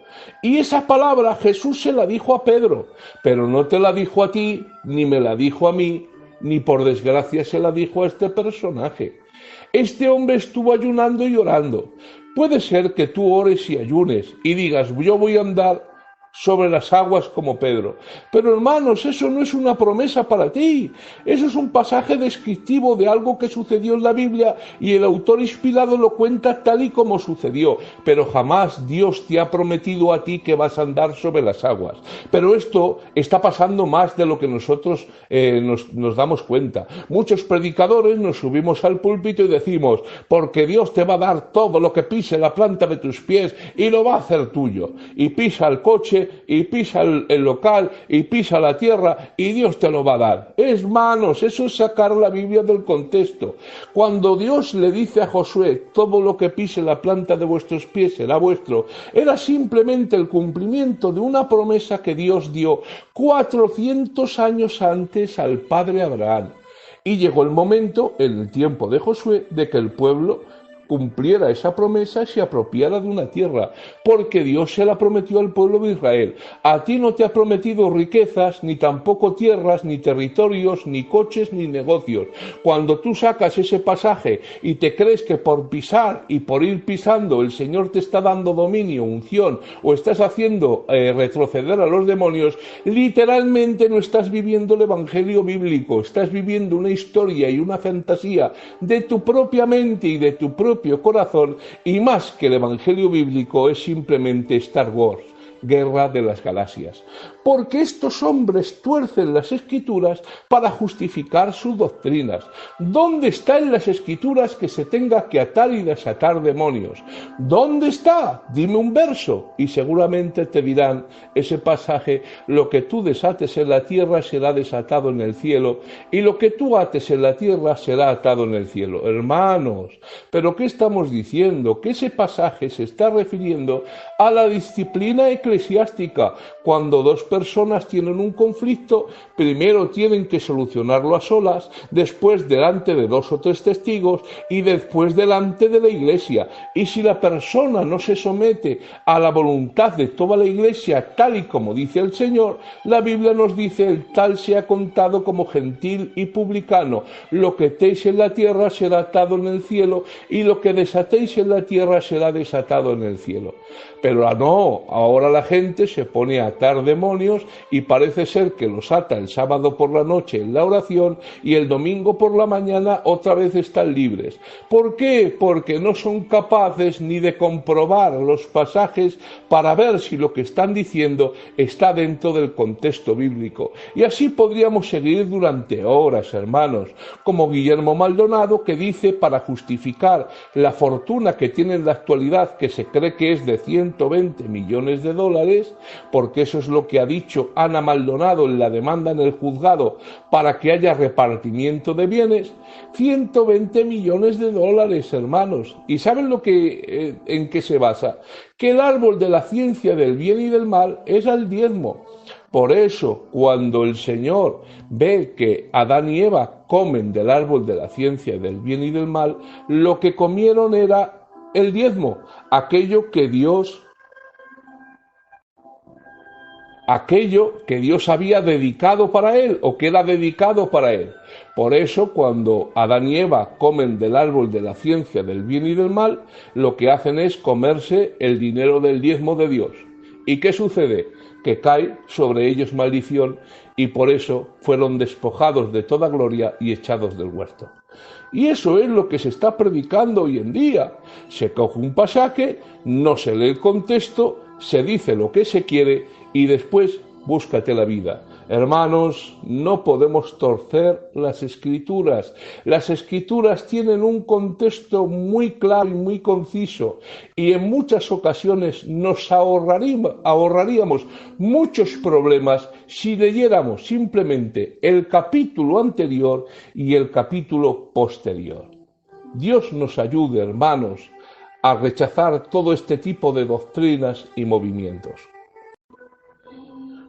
Y esa palabra Jesús se la dijo a Pedro, pero no te la dijo a ti, ni me la dijo a mí, ni por desgracia se la dijo a este personaje. Este hombre estuvo ayunando y orando. Puede ser que tú ores y ayunes y digas, yo voy a andar sobre las aguas como Pedro. Pero hermanos, eso no es una promesa para ti. Eso es un pasaje descriptivo de algo que sucedió en la Biblia y el autor inspirado lo cuenta tal y como sucedió. Pero jamás Dios te ha prometido a ti que vas a andar sobre las aguas. Pero esto está pasando más de lo que nosotros nos damos cuenta. Muchos predicadores nos subimos al púlpito y decimos, porque Dios te va a dar todo lo que pise la planta de tus pies y lo va a hacer tuyo. Y pisa el coche, y pisa el local, y pisa la tierra, y Dios te lo va a dar. Hermanos, eso es sacar la Biblia del contexto. Cuando Dios le dice a Josué, todo lo que pise la planta de vuestros pies será vuestro, era simplemente el cumplimiento de una promesa que Dios dio 400 años antes al padre Abraham. Y llegó el momento, en el tiempo de Josué, de que el pueblo cumpliera esa promesa y se apropiara de una tierra, porque Dios se la prometió al pueblo de Israel. A ti no te ha prometido riquezas, ni tampoco tierras, ni territorios, ni coches, ni negocios. Cuando tú sacas ese pasaje y te crees que por pisar y por ir pisando el Señor te está dando dominio, unción, o estás haciendo retroceder a los demonios, literalmente no estás viviendo el evangelio bíblico, estás viviendo una historia y una fantasía de tu propia mente y de tu propio corazón, y más que el evangelio bíblico es simplemente Star Wars, Guerra de las Galaxias. Porque estos hombres tuercen las Escrituras para justificar sus doctrinas. ¿Dónde está en las Escrituras que se tenga que atar y desatar demonios? ¿Dónde está? Dime un verso y seguramente te dirán ese pasaje, lo que tú desates en la tierra será desatado en el cielo y lo que tú ates en la tierra será atado en el cielo. Hermanos, ¿pero qué estamos diciendo? Que ese pasaje se está refiriendo a la disciplina eclesiástica. Cuando dos personas tienen un conflicto, primero tienen que solucionarlo a solas, después delante de 2 o 3 testigos y después delante de la iglesia. Y si la persona no se somete a la voluntad de toda la iglesia, tal y como dice el Señor, la Biblia nos dice, el tal sea contado como gentil y publicano. Lo que atéis en la tierra será atado en el cielo y lo que desatéis en la tierra será desatado en el cielo. Pero no, ahora la gente se pone a atar demonios y parece ser que los ata el sábado por la noche en la oración y el domingo por la mañana otra vez están libres. ¿Por qué? Porque no son capaces ni de comprobar los pasajes para ver si lo que están diciendo está dentro del contexto bíblico. Y así podríamos seguir durante horas, hermanos, como Guillermo Maldonado, que dice, para justificar la fortuna que tiene en la actualidad, que se cree que es de 120 millones de dólares, porque eso es lo que ha dicho Ana Maldonado en la demanda en el juzgado para que haya repartimiento de bienes, 120 millones de dólares, hermanos. ¿Y saben en qué se basa? Que el árbol de la ciencia del bien y del mal es el diezmo. Por eso, cuando el Señor ve que Adán y Eva comen del árbol de la ciencia del bien y del mal, lo que comieron era el diezmo, aquello que Dios había dedicado para él o que era dedicado para él. Por eso, cuando Adán y Eva comen del árbol de la ciencia del bien y del mal, lo que hacen es comerse el dinero del diezmo de Dios. ¿Y qué sucede? Que cae sobre ellos maldición y por eso fueron despojados de toda gloria y echados del huerto. Y eso es lo que se está predicando hoy en día. Se coge un pasaje, no se lee el contexto, se dice lo que se quiere y después búscate la vida. Hermanos, no podemos torcer las Escrituras. Las Escrituras tienen un contexto muy claro y muy conciso, y en muchas ocasiones nos ahorraríamos muchos problemas si leyéramos simplemente el capítulo anterior y el capítulo posterior. Dios nos ayude, hermanos, a rechazar todo este tipo de doctrinas y movimientos.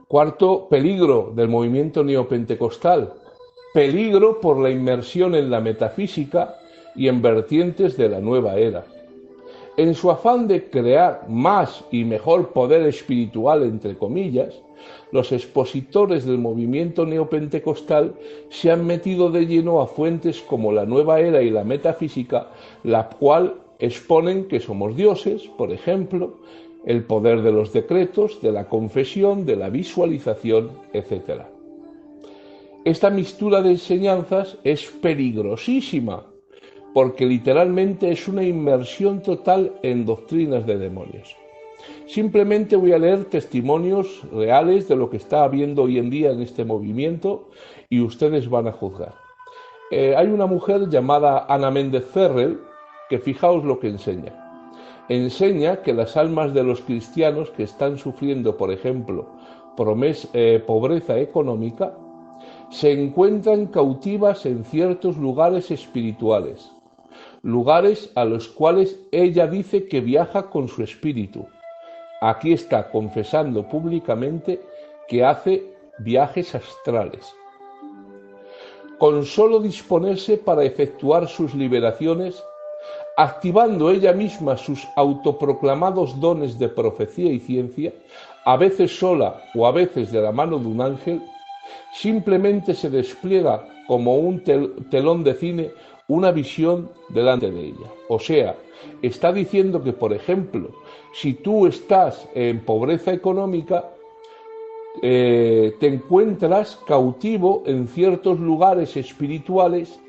Cuarto peligro del movimiento neopentecostal: peligro por la inmersión en la metafísica y en vertientes de la nueva era. En su afán de crear más y mejor poder espiritual, entre comillas, los expositores del movimiento neopentecostal se han metido de lleno a fuentes como la nueva era y la metafísica, la cual exponen que somos dioses, por ejemplo, el poder de los decretos, de la confesión, de la visualización, etc. Esta mixtura de enseñanzas es peligrosísima, porque literalmente es una inmersión total en doctrinas de demonios. Simplemente voy a leer testimonios reales de lo que está habiendo hoy en día en este movimiento y ustedes van a juzgar. Hay una mujer llamada Ana Méndez Ferrell que fijaos lo que enseña. Enseña que las almas de los cristianos que están sufriendo, por ejemplo, pobreza económica, se encuentran cautivas en ciertos lugares espirituales, lugares a los cuales ella dice que viaja con su espíritu. Aquí está confesando públicamente que hace viajes astrales. Con solo disponerse para efectuar sus liberaciones, activando ella misma sus autoproclamados dones de profecía y ciencia, a veces sola o a veces de la mano de un ángel, simplemente se despliega como un telón de cine una visión delante de ella. O sea, está diciendo que, por ejemplo, si tú estás en pobreza económica, te encuentras cautivo en ciertos lugares espirituales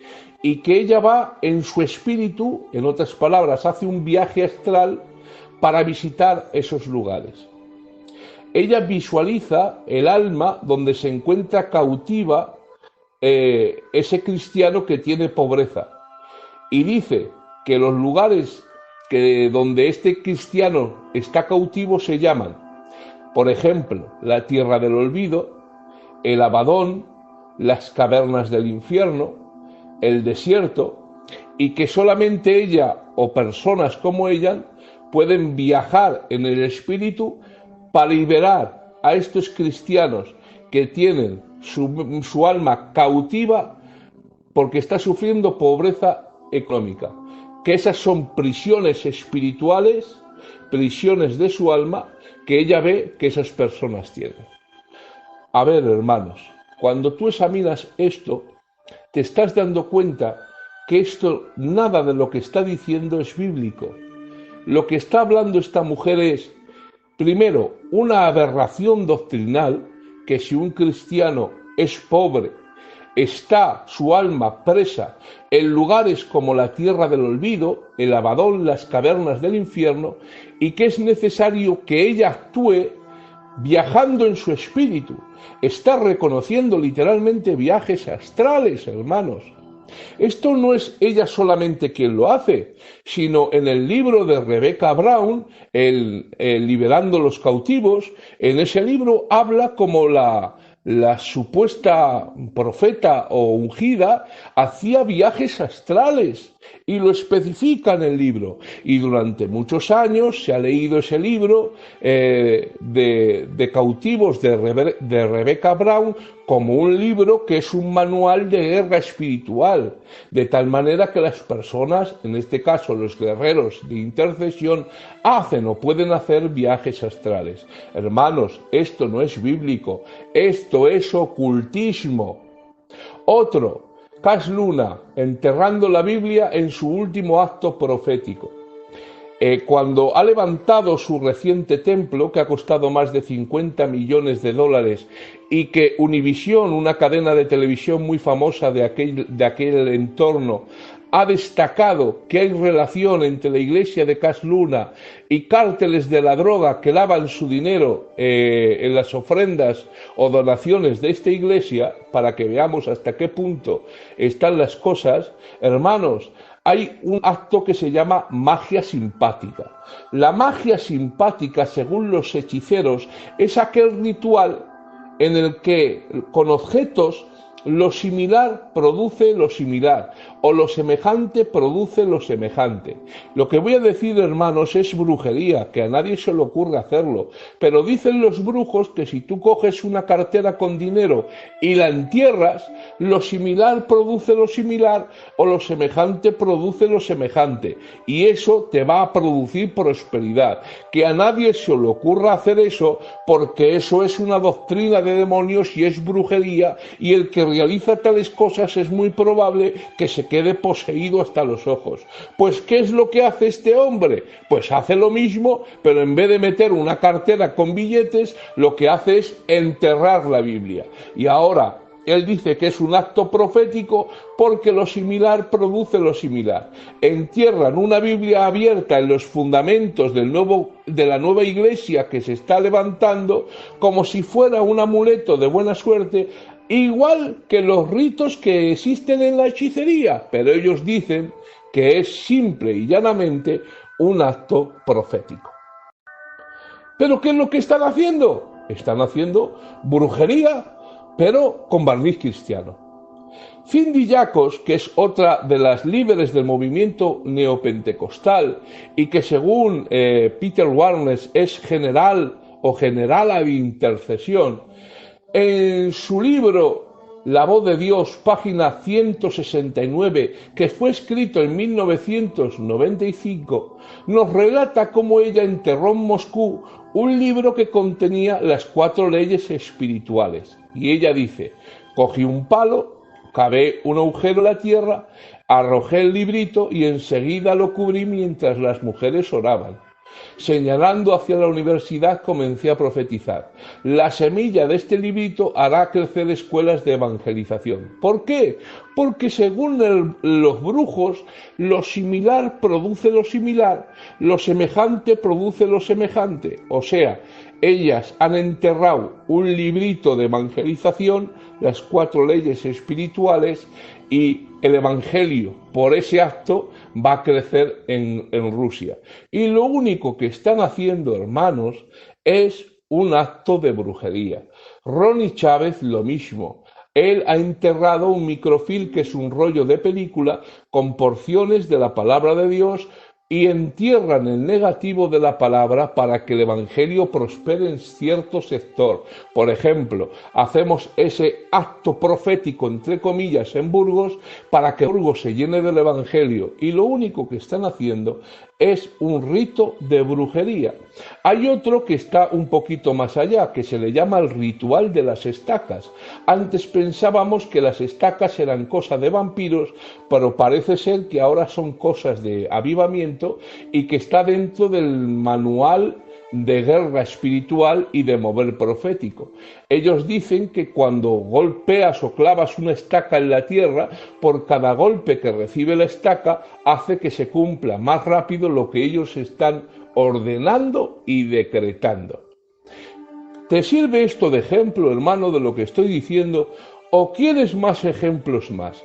y que ella va en su espíritu, en otras palabras, hace un viaje astral para visitar esos lugares. Ella visualiza el alma donde se encuentra cautiva ese cristiano que tiene pobreza, y dice que los lugares donde este cristiano está cautivo se llaman, por ejemplo, la tierra del olvido, el Abadón, las cavernas del infierno, el desierto, y que solamente ella o personas como ella pueden viajar en el espíritu para liberar a estos cristianos que tienen su alma cautiva porque está sufriendo pobreza económica, que esas son prisiones espirituales, prisiones de su alma que ella ve que esas personas tienen. A ver, hermanos, cuando tú examinas esto, te estás dando cuenta que esto, nada de lo que está diciendo es bíblico. Lo que está hablando esta mujer es, primero, una aberración doctrinal, que si un cristiano es pobre, está su alma presa en lugares como la tierra del olvido, el Abadón, las cavernas del infierno, y que es necesario que ella actúe viajando en su espíritu. Está reconociendo literalmente viajes astrales, hermanos. Esto no es ella solamente quien lo hace, sino en el libro de Rebecca Brown, el Liberando los cautivos, en ese libro habla como la supuesta profeta o ungida hacía viajes astrales, y lo especifica en el libro, y durante muchos años se ha leído ese libro de cautivos de Rebecca Brown como un libro que es un manual de guerra espiritual, de tal manera que las personas, en este caso los guerreros de intercesión, hacen o pueden hacer viajes astrales. Hermanos, esto no es bíblico, esto es ocultismo. Otro, Cash Luna, enterrando la Biblia en su último acto profético. Cuando ha levantado su reciente templo, que ha costado más de 50 millones de dólares, y que Univision, una cadena de televisión muy famosa de aquel entorno, ha destacado que hay relación entre la iglesia de Casluna y cárteles de la droga que lavan su dinero en las ofrendas o donaciones de esta iglesia, para que veamos hasta qué punto están las cosas, hermanos, hay un acto que se llama magia simpática. La magia simpática, según los hechiceros, es aquel ritual en el que con objetos lo similar produce lo similar, o lo semejante produce lo semejante. Lo que voy a decir, hermanos, es brujería, que a nadie se le ocurre hacerlo, pero dicen los brujos que si tú coges una cartera con dinero y la entierras, lo similar produce lo similar, o lo semejante produce lo semejante, y eso te va a producir prosperidad. Que a nadie se le ocurra hacer eso, porque eso es una doctrina de demonios y es brujería, y el que realiza tales cosas es muy probable que se quede poseído hasta los ojos. Pues, ¿qué es lo que hace este hombre? Pues hace lo mismo, pero en vez de meter una cartera con billetes, lo que hace es enterrar la Biblia. Y ahora él dice que es un acto profético porque lo similar produce lo similar. Entierran una Biblia abierta en los fundamentos de la nueva iglesia que se está levantando como si fuera un amuleto de buena suerte, igual que los ritos que existen en la hechicería, pero ellos dicen que es simple y llanamente un acto profético. ¿Pero qué es lo que están haciendo? Están haciendo brujería, pero con barniz cristiano. Cindy Jacobs, que es otra de las líderes del movimiento neopentecostal y que según Peter Warnes es general o generala de intercesión, en su libro La voz de Dios, página 169, que fue escrito en 1995, nos relata cómo ella enterró en Moscú un libro que contenía las 4 leyes espirituales. Y ella dice: cogí un palo, cavé un agujero en la tierra, arrojé el librito y enseguida lo cubrí mientras las mujeres oraban. Señalando hacia la universidad, comencé a profetizar: la semilla de este librito hará crecer escuelas de evangelización. ¿Por qué? Porque según los brujos, lo similar produce lo similar, lo semejante produce lo semejante. O sea, ellas han enterrado un librito de evangelización, las 4 leyes espirituales, y el evangelio por ese acto va a crecer en Rusia. Y lo único que están haciendo, hermanos, es un acto de brujería. Ronnie Chávez lo mismo. Él ha enterrado un microfilm, que es un rollo de película con porciones de la palabra de Dios, y entierran el negativo de la palabra para que el evangelio prospere en cierto sector. Por ejemplo, hacemos ese acto profético, entre comillas, en Burgos, para que Burgos se llene del evangelio, y lo único que están haciendo es un rito de brujería. Hay otro que está un poquito más allá, que se le llama el ritual de las estacas. Antes pensábamos que las estacas eran cosa de vampiros, pero parece ser que ahora son cosas de avivamiento y que está dentro del manual de guerra espiritual y de mover profético. Ellos dicen que cuando golpeas o clavas una estaca en la tierra, por cada golpe que recibe la estaca, hace que se cumpla más rápido lo que ellos están ordenando y decretando. ¿Te sirve esto de ejemplo, hermano, de lo que estoy diciendo? ¿O quieres más ejemplos más?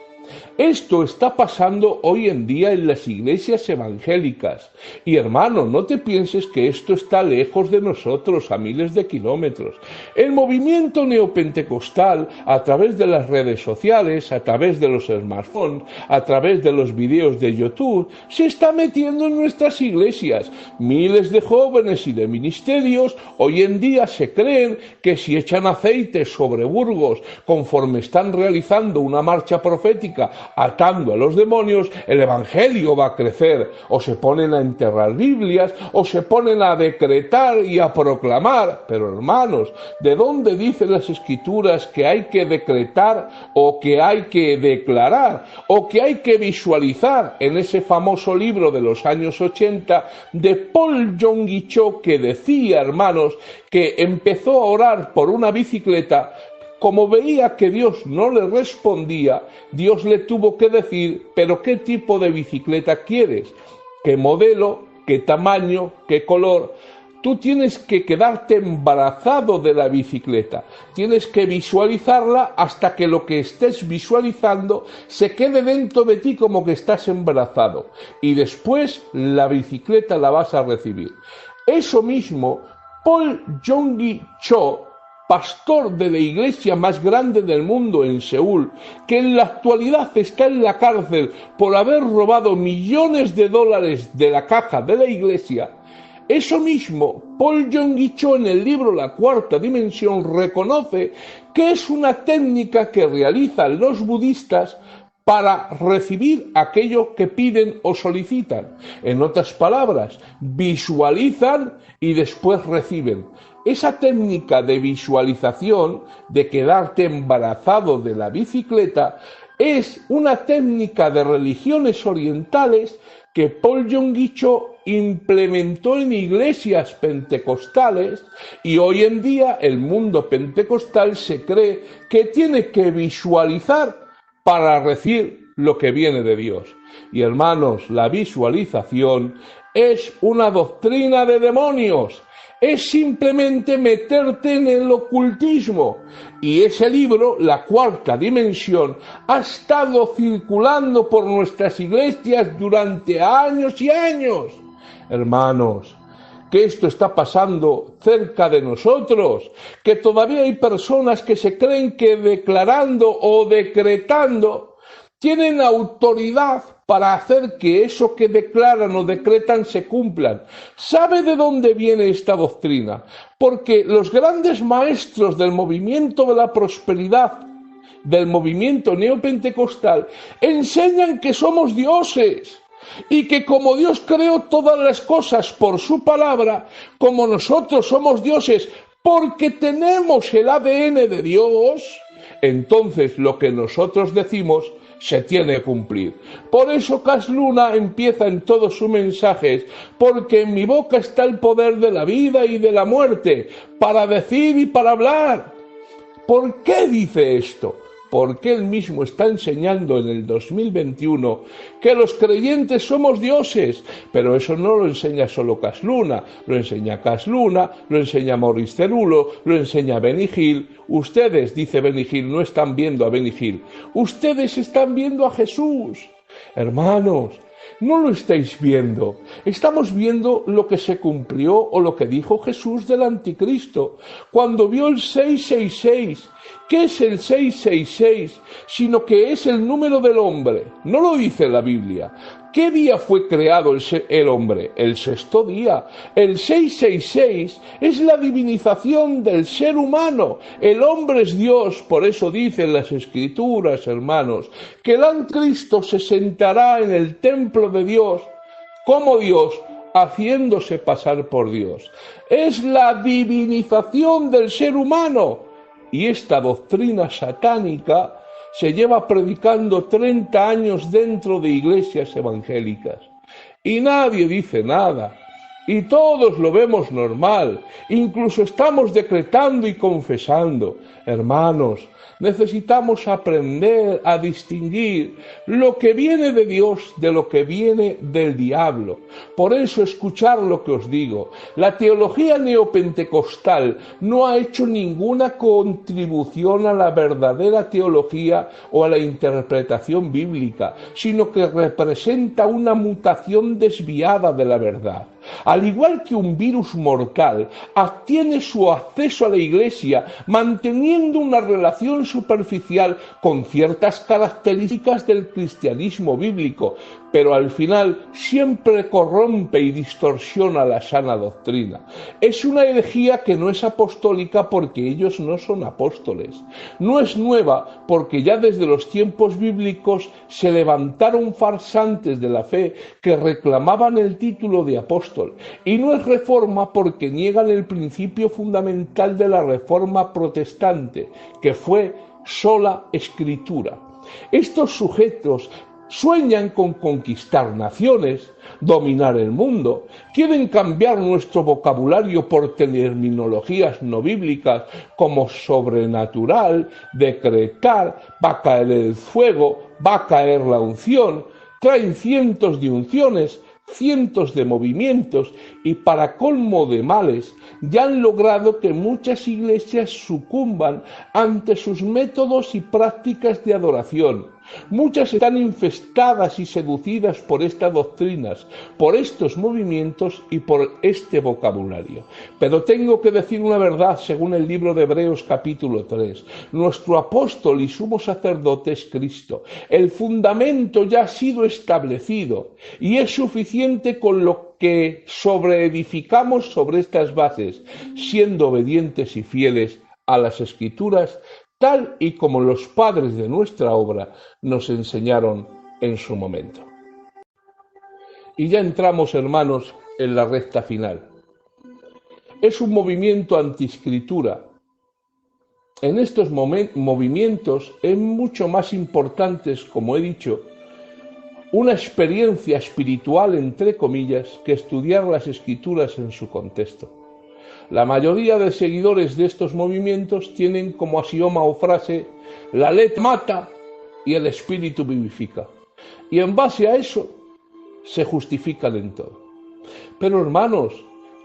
Esto está pasando hoy en día en las iglesias evangélicas. Y hermano, no te pienses que esto está lejos de nosotros, a miles de kilómetros. El movimiento neopentecostal, a través de las redes sociales, a través de los smartphones, a través de los vídeos de YouTube, se está metiendo en nuestras iglesias. Miles de jóvenes y de ministerios hoy en día se creen que si echan aceite sobre Burgos conforme están realizando una marcha profética atando a los demonios, el evangelio va a crecer. O se ponen a enterrar Biblias, o se ponen a decretar y a proclamar. Pero hermanos, ¿de dónde dicen las escrituras que hay que decretar, o que hay que declarar, o que hay que visualizar en ese famoso libro de los años 80 de Paul Yonggi Cho, que decía, hermanos, que empezó a orar por una bicicleta como veía que Dios no le respondía, Dios le tuvo que decir, pero ¿qué tipo de bicicleta quieres? ¿Qué modelo? ¿Qué tamaño? ¿Qué color? Tú tienes que quedarte embarazado de la bicicleta, tienes que visualizarla hasta que lo que estés visualizando se quede dentro de ti como que estás embarazado, y después la bicicleta la vas a recibir. Eso mismo, Paul Yonggi Cho, pastor de la iglesia más grande del mundo en Seúl, que en la actualidad está en la cárcel por haber robado millones de dólares de la caja de la iglesia, eso mismo, Paul Yonggi Cho en el libro La Cuarta Dimensión reconoce que es una técnica que realizan los budistas para recibir aquello que piden o solicitan. En otras palabras, visualizan y después reciben. Esa técnica de visualización, de quedarte embarazado de la bicicleta, es una técnica de religiones orientales que Paul Yonggi Cho implementó en iglesias pentecostales, y hoy en día el mundo pentecostal se cree que tiene que visualizar para recibir lo que viene de Dios. Y hermanos, la visualización es una doctrina de demonios, es simplemente meterte en el ocultismo. Y ese libro, La Cuarta Dimensión, ha estado circulando por nuestras iglesias durante años y años. Hermanos, que esto está pasando cerca de nosotros, que todavía hay personas que se creen que declarando o decretando tienen autoridad para hacer que eso que declaran o decretan se cumplan. ¿Sabe de dónde viene esta doctrina? Porque los grandes maestros del movimiento de la prosperidad, del movimiento neopentecostal, enseñan que somos dioses y que como Dios creó todas las cosas por su palabra, como nosotros somos dioses porque tenemos el ADN de Dios, entonces lo que nosotros decimos se tiene que cumplir. Por eso Cas Luna empieza en todos sus mensajes, porque en mi boca está el poder de la vida y de la muerte, para decir y para hablar. ¿Por qué dice esto? Porque él mismo está enseñando en el 2021 que los creyentes somos dioses, pero eso no lo enseña solo Cas Luna, lo enseña Cas Luna, lo enseña Maurice Cerulo, lo enseña Benny Hill. Ustedes, dice Benny Hill, no están viendo a Benny Hill, ustedes están viendo a Jesús. Hermanos, no lo estáis viendo, estamos viendo lo que se cumplió o lo que dijo Jesús del anticristo, cuando vio el 666. ¿Qué es el 666? Sino que es el número del hombre, no lo dice la Biblia. ¿Qué día fue creado el hombre? El sexto día. El 666 es la divinización del ser humano. El hombre es Dios, por eso dicen las Escrituras, hermanos, que el anticristo se sentará en el templo de Dios como Dios, haciéndose pasar por Dios. Es la divinización del ser humano. Y esta doctrina satánica se lleva predicando 30 años dentro de iglesias evangélicas. Y nadie dice nada. Y todos lo vemos normal. Incluso estamos decretando y confesando. Hermanos, necesitamos aprender a distinguir lo que viene de Dios de lo que viene del diablo. Por eso escuchar lo que os digo. La teología neopentecostal no ha hecho ninguna contribución a la verdadera teología o a la interpretación bíblica, sino que representa una mutación desviada de la verdad. Al igual que un virus mortal, obtiene su acceso a la iglesia manteniendo una relación superficial con ciertas características del cristianismo bíblico, pero al final siempre corrompe y distorsiona la sana doctrina. Es una herejía que no es apostólica porque ellos no son apóstoles. No es nueva porque ya desde los tiempos bíblicos se levantaron farsantes de la fe que reclamaban el título de apóstol. Y no es reforma porque niegan el principio fundamental de la reforma protestante, que fue sola escritura. Estos sujetos Sueñan con conquistar naciones, dominar el mundo, quieren cambiar nuestro vocabulario por terminologías no bíblicas como sobrenatural, decretar, va a caer el fuego, va a caer la unción, traen cientos de unciones, cientos de movimientos y para colmo de males ya han logrado que muchas iglesias sucumban ante sus métodos y prácticas de adoración. Muchas están infestadas y seducidas por estas doctrinas, por estos movimientos y por este vocabulario. Pero tengo que decir una verdad según el libro de Hebreos capítulo 3. Nuestro apóstol y sumo sacerdote es Cristo. El fundamento ya ha sido establecido y es suficiente con lo que sobreedificamos sobre estas bases, siendo obedientes y fieles a las Escrituras, tal y como los padres de nuestra obra nos enseñaron en su momento. Y ya entramos, hermanos, en la recta final. Es un movimiento antiescritura. En estos movimientos es mucho más importantes, como he dicho, una experiencia espiritual, entre comillas, que estudiar las Escrituras en su contexto. La mayoría de seguidores de estos movimientos tienen como axioma o frase: la letra mata y el espíritu vivifica. Y en base a eso se justifican en todo. Pero hermanos,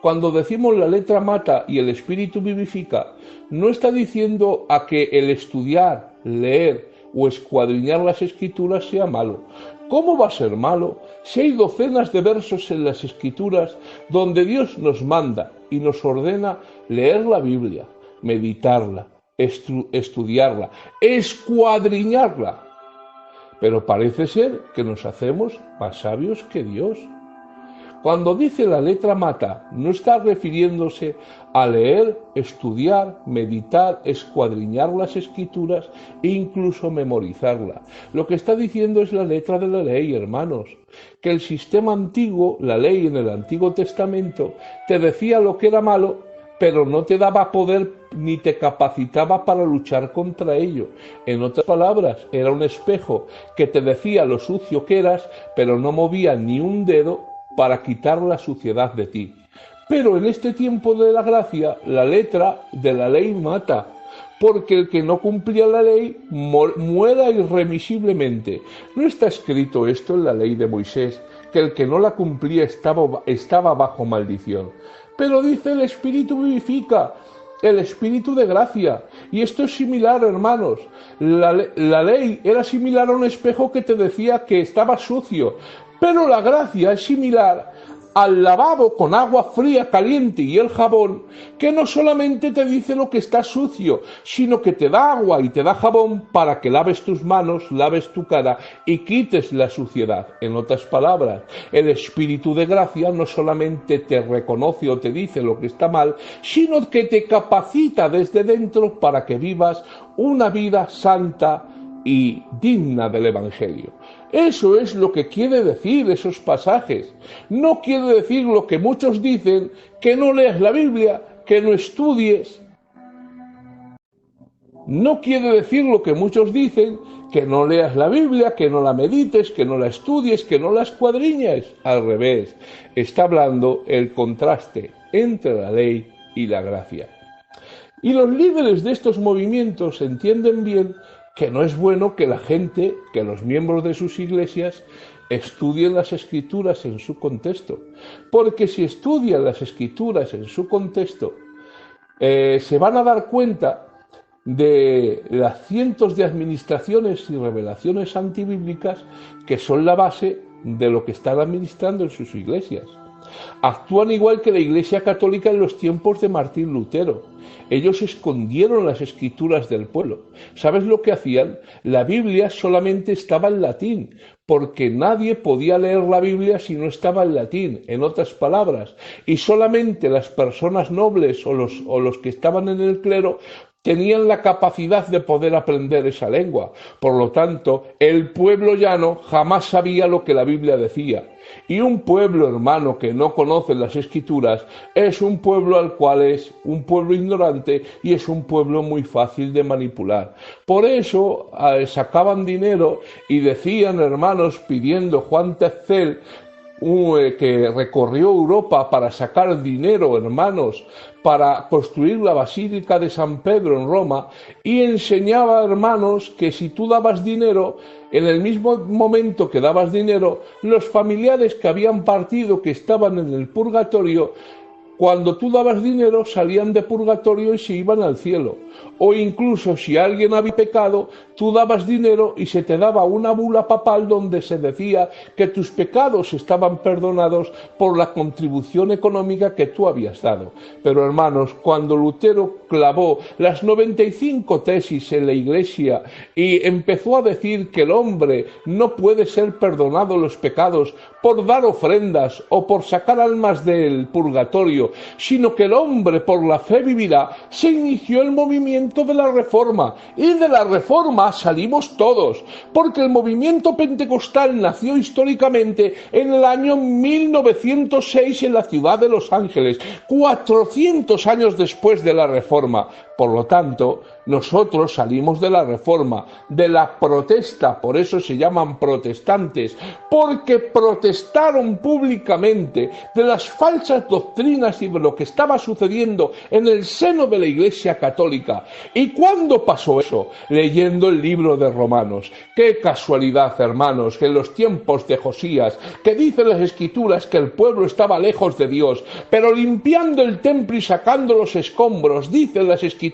cuando decimos la letra mata y el espíritu vivifica, no está diciendo a que el estudiar, leer o escuadriñar las Escrituras sea malo. ¿Cómo va a ser malo si hay docenas de versos en las Escrituras donde Dios nos manda y nos ordena leer la Biblia, meditarla, estudiarla, escuadriñarla? Pero parece ser que nos hacemos más sabios que Dios. Cuando dice la letra mata, no está refiriéndose a leer, estudiar, meditar, escuadriñar las Escrituras e incluso memorizarla. Lo que está diciendo es la letra de la ley, hermanos, que el sistema antiguo, la ley en el Antiguo Testamento, te decía lo que era malo, pero no te daba poder ni te capacitaba para luchar contra ello. En otras palabras, era un espejo que te decía lo sucio que eras, pero no movía ni un dedo para quitar la suciedad de ti. Pero en este tiempo de la gracia, la letra de la ley mata, porque el que no cumplía la ley muera irremisiblemente. No está escrito esto en la ley de Moisés, que el que no la cumplía estaba bajo maldición. Pero dice: el espíritu vivifica, el espíritu de gracia. Y esto es similar, hermanos. La ley era similar a un espejo que te decía que estaba sucio, pero la gracia es similar al lavabo con agua fría, caliente y el jabón, que no solamente te dice lo que está sucio, sino que te da agua y te da jabón para que laves tus manos, laves tu cara y quites la suciedad. En otras palabras, el espíritu de gracia no solamente te reconoce o te dice lo que está mal, sino que te capacita desde dentro para que vivas una vida santa y digna del Evangelio. Eso es lo que quiere decir esos pasajes. No quiere decir lo que muchos dicen, que no leas la Biblia, que no estudies. No quiere decir lo que muchos dicen, que no leas la Biblia, que no la medites, que no la estudies, que no la escuadriñes. Al revés, está hablando el contraste entre la ley y la gracia. Y los líderes de estos movimientos entienden bien que no es bueno que la gente, que los miembros de sus iglesias, estudien las Escrituras en su contexto. Porque si estudian las Escrituras en su contexto, se van a dar cuenta de las cientos de administraciones y revelaciones antibíblicas que son la base de lo que están administrando en sus iglesias. Actúan igual que la Iglesia Católica en los tiempos de Martín Lutero. Ellos escondieron las Escrituras del pueblo. ¿Sabes lo que hacían? La Biblia solamente estaba en latín, porque nadie podía leer la Biblia si no estaba en latín, en otras palabras. Y solamente las personas nobles o los que estaban en el clero tenían la capacidad de poder aprender esa lengua. Por lo tanto, el pueblo llano jamás sabía lo que la Biblia decía. Y un pueblo, hermano, que no conoce las Escrituras, es un pueblo al cual es un pueblo ignorante y es un pueblo muy fácil de manipular. Por eso sacaban dinero y decían, hermanos, pidiendo Juan Tercel, que recorrió Europa para sacar dinero, hermanos, para construir la Basílica de San Pedro en Roma, y enseñaba, hermanos, que si tú dabas dinero, en el mismo momento que dabas dinero, los familiares que habían partido, que estaban en el purgatorio, cuando tú dabas dinero salían de purgatorio y se iban al cielo. O incluso si alguien había pecado, tú dabas dinero y se te daba una bula papal donde se decía que tus pecados estaban perdonados por la contribución económica que tú habías dado. Pero hermanos, cuando Lutero clavó las 95 tesis en la Iglesia y empezó a decir que el hombre no puede ser perdonado los pecados por dar ofrendas o por sacar almas del purgatorio, sino que el hombre por la fe vivirá, se inició el movimiento de la Reforma, y de la Reforma salimos todos, porque el movimiento pentecostal nació históricamente en el año 1906 en la ciudad de Los Ángeles, 400 años después de la Reforma. Por lo tanto, nosotros salimos de la Reforma, de la protesta, por eso se llaman protestantes, porque protestaron públicamente de las falsas doctrinas y de lo que estaba sucediendo en el seno de la Iglesia Católica. ¿Y cuándo pasó eso? Leyendo el libro de Romanos. Qué casualidad, hermanos, que en los tiempos de Josías, que dicen las Escrituras que el pueblo estaba lejos de Dios, pero limpiando el templo y sacando los escombros, dicen las Escrituras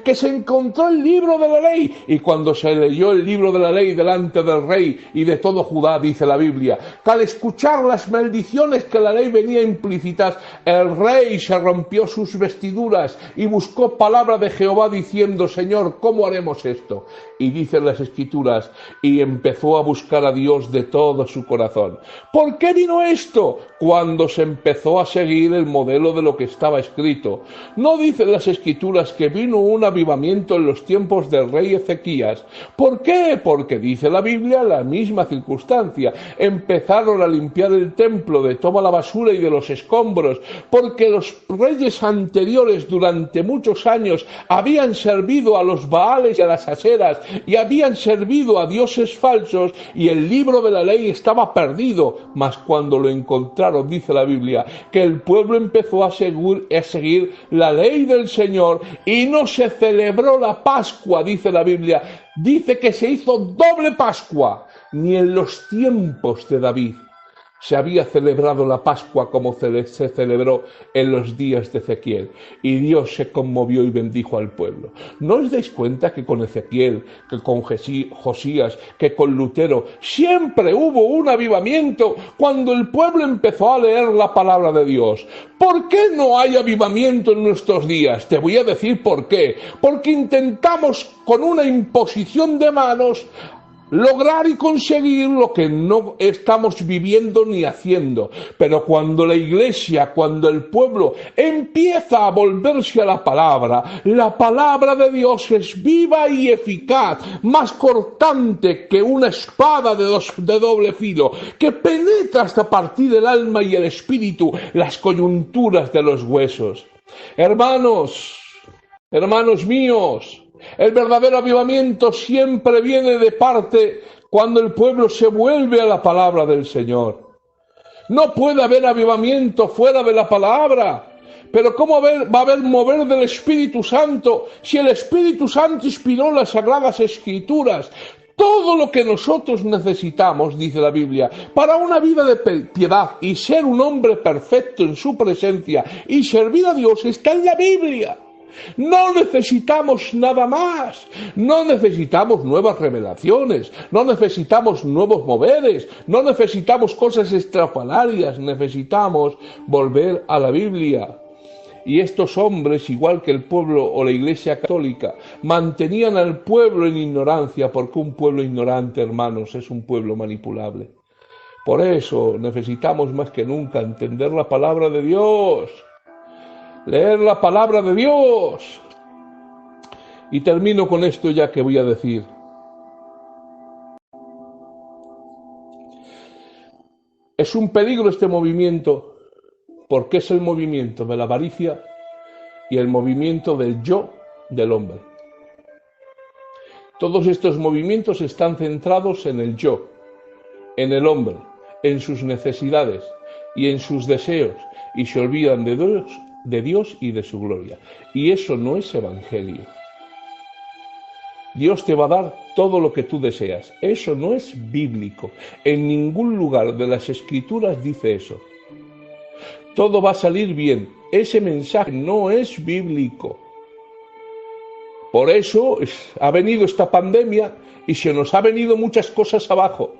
que se encontró el libro de la ley, y cuando se leyó el libro de la ley delante del rey y de todo Judá, dice la Biblia, que al escuchar las maldiciones que la ley venía implícitas, el rey se rompió sus vestiduras y buscó palabra de Jehová diciendo, Señor, ¿cómo haremos esto? Y dicen las Escrituras, y empezó a buscar a Dios de todo su corazón. ¿Por qué vino esto? Cuando se empezó a seguir el modelo de lo que estaba escrito. No dicen las Escrituras que vino un avivamiento en los tiempos del rey Ezequías. ¿Por qué? Porque dice la Biblia la misma circunstancia. Empezaron a limpiar el templo de toda la basura y de los escombros, porque los reyes anteriores durante muchos años habían servido a los Baales y a las Aseras y habían servido a dioses falsos, y el libro de la ley estaba perdido. Mas cuando lo encontraron, dice la Biblia, que el pueblo empezó a seguir la ley del Señor, y no se celebró la Pascua, dice la Biblia. Dice que se hizo doble Pascua. Ni en los tiempos de David se había celebrado la Pascua como se celebró en los días de Ezequiel. Y Dios se conmovió y bendijo al pueblo. ¿No os dais cuenta que con Ezequiel, que con Josías, que con Lutero, siempre hubo un avivamiento cuando el pueblo empezó a leer la palabra de Dios? ¿Por qué no hay avivamiento en nuestros días? Te voy a decir por qué. Porque intentamos con una imposición de manos lograr y conseguir lo que no estamos viviendo ni haciendo. Pero cuando la Iglesia, cuando el pueblo empieza a volverse a la palabra de Dios es viva y eficaz, más cortante que una espada de doble filo, que penetra hasta partir el alma y el espíritu, las coyunturas de los huesos. Hermanos míos, el verdadero avivamiento siempre viene de parte cuando el pueblo se vuelve a la palabra del Señor. No puede haber avivamiento fuera de la palabra. Pero ¿cómo va a haber mover del Espíritu Santo si el Espíritu Santo inspiró las Sagradas Escrituras? Todo lo que nosotros necesitamos, dice la Biblia, para una vida de piedad y ser un hombre perfecto en su presencia y servir a Dios está en la Biblia. No necesitamos nada más, no necesitamos nuevas revelaciones, no necesitamos nuevos moveres, no necesitamos cosas estrafalarias, necesitamos volver a la Biblia. Y estos hombres, igual que el pueblo o la Iglesia Católica, mantenían al pueblo en ignorancia, porque un pueblo ignorante, hermanos, es un pueblo manipulable. Por eso necesitamos más que nunca entender la palabra de Dios, leer la palabra de Dios. Y termino con esto ya que voy a decir. Es un peligro este movimiento, porque es el movimiento de la avaricia y el movimiento del yo del hombre. Todos estos movimientos están centrados en el yo, en el hombre, en sus necesidades y en sus deseos, y se olvidan de Dios y de su gloria. Y eso no es evangelio. Dios te va a dar todo lo que tú deseas. Eso no es bíblico. En ningún lugar de las Escrituras dice eso. Todo va a salir bien. Ese mensaje no es bíblico. Por eso ha venido esta pandemia y se nos ha venido muchas cosas abajo.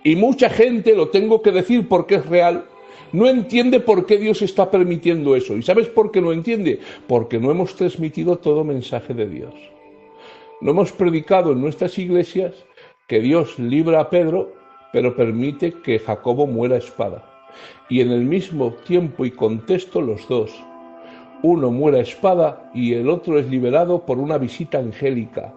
Y mucha gente, lo tengo que decir porque es real, no entiende por qué Dios está permitiendo eso. ¿Y sabes por qué no entiende? Porque no hemos transmitido todo mensaje de Dios. No hemos predicado en nuestras iglesias que Dios libra a Pedro, pero permite que Jacobo muera a espada. Y en el mismo tiempo y contexto los dos. Uno muere a espada y el otro es liberado por una visita angélica.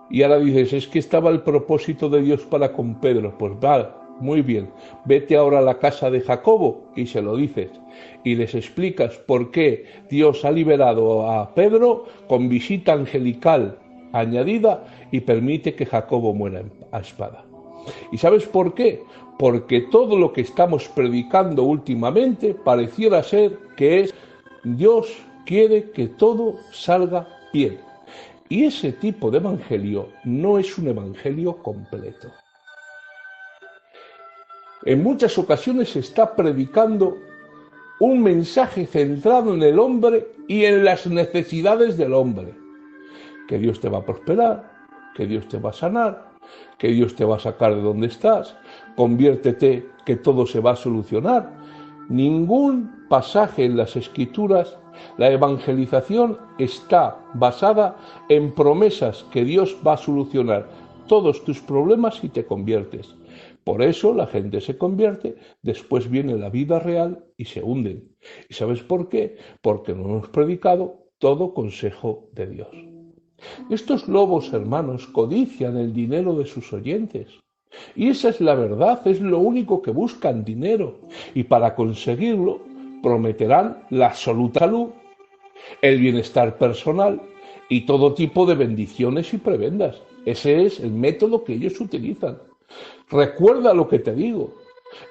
Y ahora dices, es que estaba el propósito de Dios para con Pedro. Pues vale, muy bien, vete ahora a la casa de Jacobo y se lo dices. Y les explicas por qué Dios ha liberado a Pedro con visita angelical añadida y permite que Jacobo muera a espada. ¿Y sabes por qué? Porque todo lo que estamos predicando últimamente pareciera ser que es Dios quiere que todo salga bien. Y ese tipo de evangelio no es un evangelio completo. En muchas ocasiones se está predicando un mensaje centrado en el hombre y en las necesidades del hombre. Que Dios te va a prosperar, que Dios te va a sanar, que Dios te va a sacar de donde estás, conviértete, que todo se va a solucionar. Ningún pasaje en las Escrituras, la evangelización está basada en promesas que Dios va a solucionar todos tus problemas si te conviertes. Por eso la gente se convierte, después viene la vida real y se hunden. ¿Y sabes por qué? Porque no hemos predicado todo consejo de Dios. Estos lobos, hermanos, codician el dinero de sus oyentes. Y esa es la verdad, es lo único que buscan, dinero. Y para conseguirlo, prometerán la absoluta salud, el bienestar personal y todo tipo de bendiciones y prebendas. Ese es el método que ellos utilizan. Recuerda lo que te digo.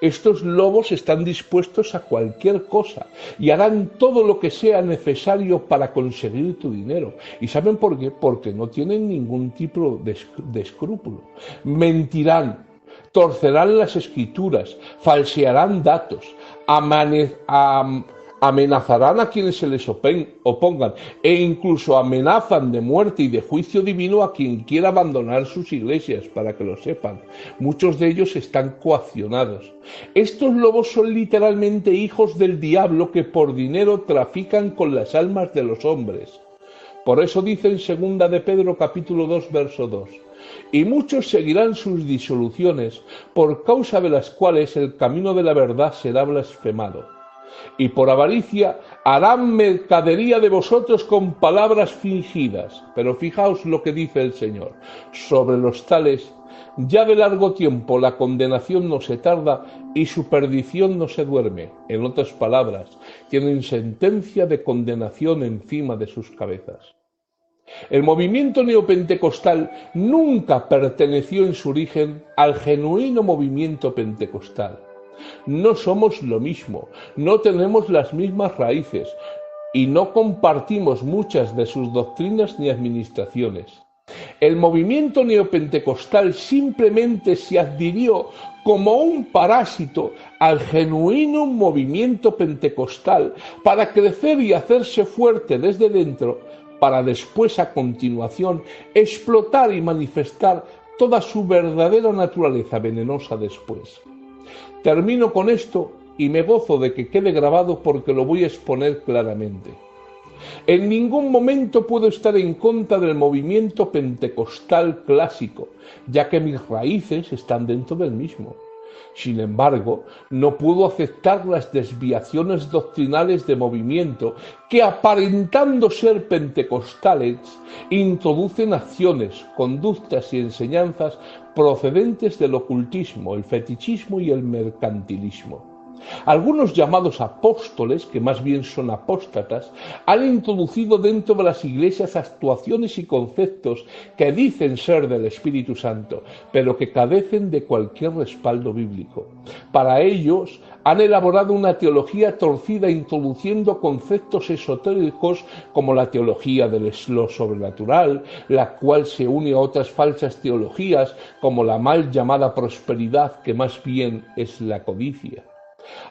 Estos lobos están dispuestos a cualquier cosa y harán todo lo que sea necesario para conseguir tu dinero. ¿Y saben por qué? Porque no tienen ningún tipo de escrúpulo. Mentirán, torcerán las escrituras, falsearán datos, amenazarán a quienes se les opongan e incluso amenazan de muerte y de juicio divino a quien quiera abandonar sus iglesias, para que lo sepan. Muchos de ellos están coaccionados. Estos lobos son literalmente hijos del diablo que por dinero trafican con las almas de los hombres. Por eso dice en 2 de Pedro capítulo 2 verso 2: y muchos seguirán sus disoluciones, por causa de las cuales el camino de la verdad será blasfemado. Y por avaricia harán mercadería de vosotros con palabras fingidas. Pero fijaos lo que dice el Señor: sobre los tales ya de largo tiempo la condenación no se tarda y su perdición no se duerme. En otras palabras, tienen sentencia de condenación encima de sus cabezas. El movimiento neopentecostal nunca perteneció en su origen al genuino movimiento pentecostal. No somos lo mismo, no tenemos las mismas raíces y no compartimos muchas de sus doctrinas ni administraciones. El movimiento neopentecostal simplemente se adhirió como un parásito al genuino movimiento pentecostal para crecer y hacerse fuerte desde dentro, para después a continuación explotar y manifestar toda su verdadera naturaleza venenosa después. Termino con esto y me gozo de que quede grabado porque lo voy a exponer claramente. En ningún momento puedo estar en contra del movimiento pentecostal clásico, ya que mis raíces están dentro del mismo. Sin embargo, no pudo aceptar las desviaciones doctrinales de movimiento que, aparentando ser pentecostales, introducen acciones, conductas y enseñanzas procedentes del ocultismo, el fetichismo y el mercantilismo. Algunos llamados apóstoles, que más bien son apóstatas, han introducido dentro de las iglesias actuaciones y conceptos que dicen ser del Espíritu Santo, pero que carecen de cualquier respaldo bíblico. Para ellos, han elaborado una teología torcida introduciendo conceptos esotéricos como la teología de lo sobrenatural, la cual se une a otras falsas teologías como la mal llamada prosperidad, que más bien es la codicia.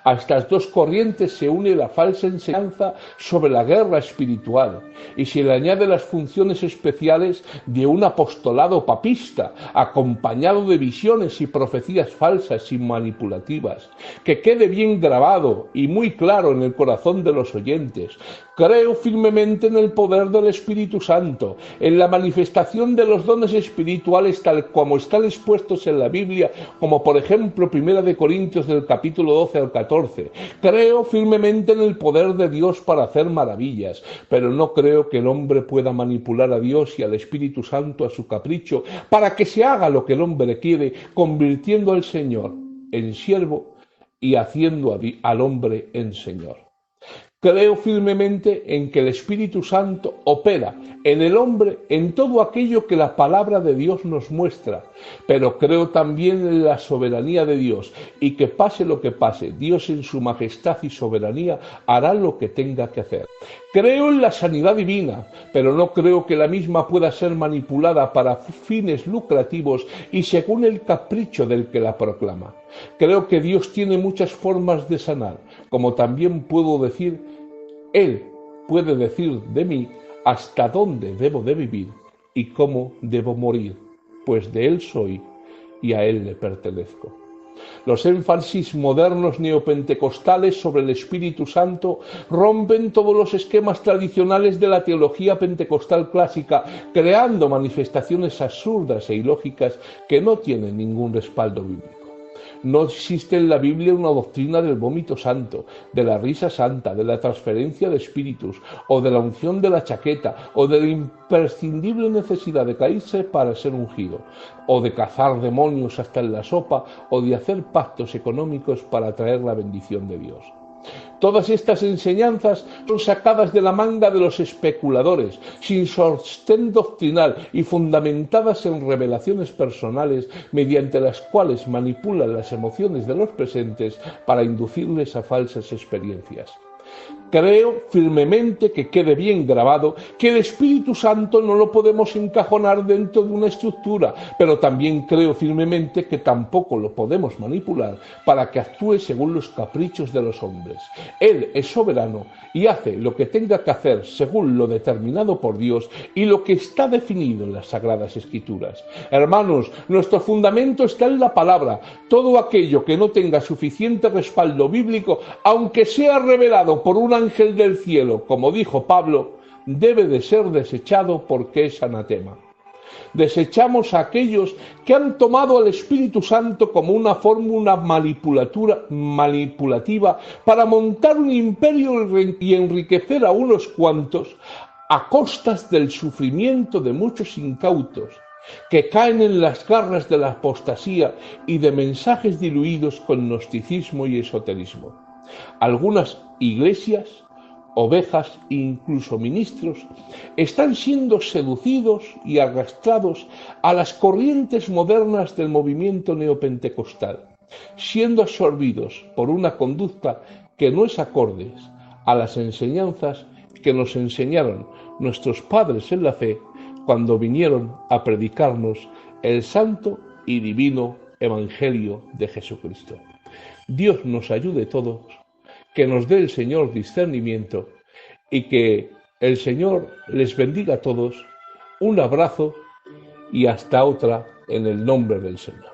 A estas dos corrientes se une la falsa enseñanza sobre la guerra espiritual y se le añade las funciones especiales de un apostolado papista, acompañado de visiones y profecías falsas y manipulativas. Que quede bien grabado y muy claro en el corazón de los oyentes: creo firmemente en el poder del Espíritu Santo, en la manifestación de los dones espirituales tal como están expuestos en la Biblia, como por ejemplo 1 Corintios del capítulo 12 al 14. Creo firmemente en el poder de Dios para hacer maravillas, pero no creo que el hombre pueda manipular a Dios y al Espíritu Santo a su capricho para que se haga lo que el hombre quiere, convirtiendo al Señor en siervo y haciendo al hombre en Señor. Creo firmemente en que el Espíritu Santo opera en el hombre en todo aquello que la palabra de Dios nos muestra, pero creo también en la soberanía de Dios y que pase lo que pase, Dios en su majestad y soberanía hará lo que tenga que hacer. Creo en la sanidad divina, pero no creo que la misma pueda ser manipulada para fines lucrativos y según el capricho del que la proclama. Creo que Dios tiene muchas formas de sanar, como también puedo decir, Él puede decir de mí hasta dónde debo de vivir y cómo debo morir, pues de Él soy y a Él le pertenezco. Los énfasis modernos neopentecostales sobre el Espíritu Santo rompen todos los esquemas tradicionales de la teología pentecostal clásica, creando manifestaciones absurdas e ilógicas que no tienen ningún respaldo bíblico. No existe en la Biblia una doctrina del vómito santo, de la risa santa, de la transferencia de espíritus, o de la unción de la chaqueta, o de la imprescindible necesidad de caerse para ser ungido, o de cazar demonios hasta en la sopa, o de hacer pactos económicos para atraer la bendición de Dios. Todas estas enseñanzas son sacadas de la manga de los especuladores, sin sostén doctrinal y fundamentadas en revelaciones personales mediante las cuales manipulan las emociones de los presentes para inducirles a falsas experiencias. Creo firmemente, que quede bien grabado, que el Espíritu Santo no lo podemos encajonar dentro de una estructura, pero también creo firmemente que tampoco lo podemos manipular para que actúe según los caprichos de los hombres. Él es soberano y hace lo que tenga que hacer según lo determinado por Dios y lo que está definido en las Sagradas Escrituras. Hermanos, nuestro fundamento está en la palabra. Todo aquello que no tenga suficiente respaldo bíblico, aunque sea revelado por un ángel del cielo, como dijo Pablo, debe de ser desechado porque es anatema. Desechamos a aquellos que han tomado al Espíritu Santo como una fórmula manipulativa para montar un imperio y enriquecer a unos cuantos a costas del sufrimiento de muchos incautos que caen en las garras de la apostasía y de mensajes diluidos con gnosticismo y esoterismo. Algunas iglesias, ovejas e incluso ministros están siendo seducidos y arrastrados a las corrientes modernas del movimiento neopentecostal, siendo absorbidos por una conducta que no es acorde a las enseñanzas que nos enseñaron nuestros padres en la fe cuando vinieron a predicarnos el santo y divino Evangelio de Jesucristo. Dios nos ayude a todos, que nos dé el Señor discernimiento y que el Señor les bendiga a todos. Un abrazo y hasta otra en el nombre del Señor.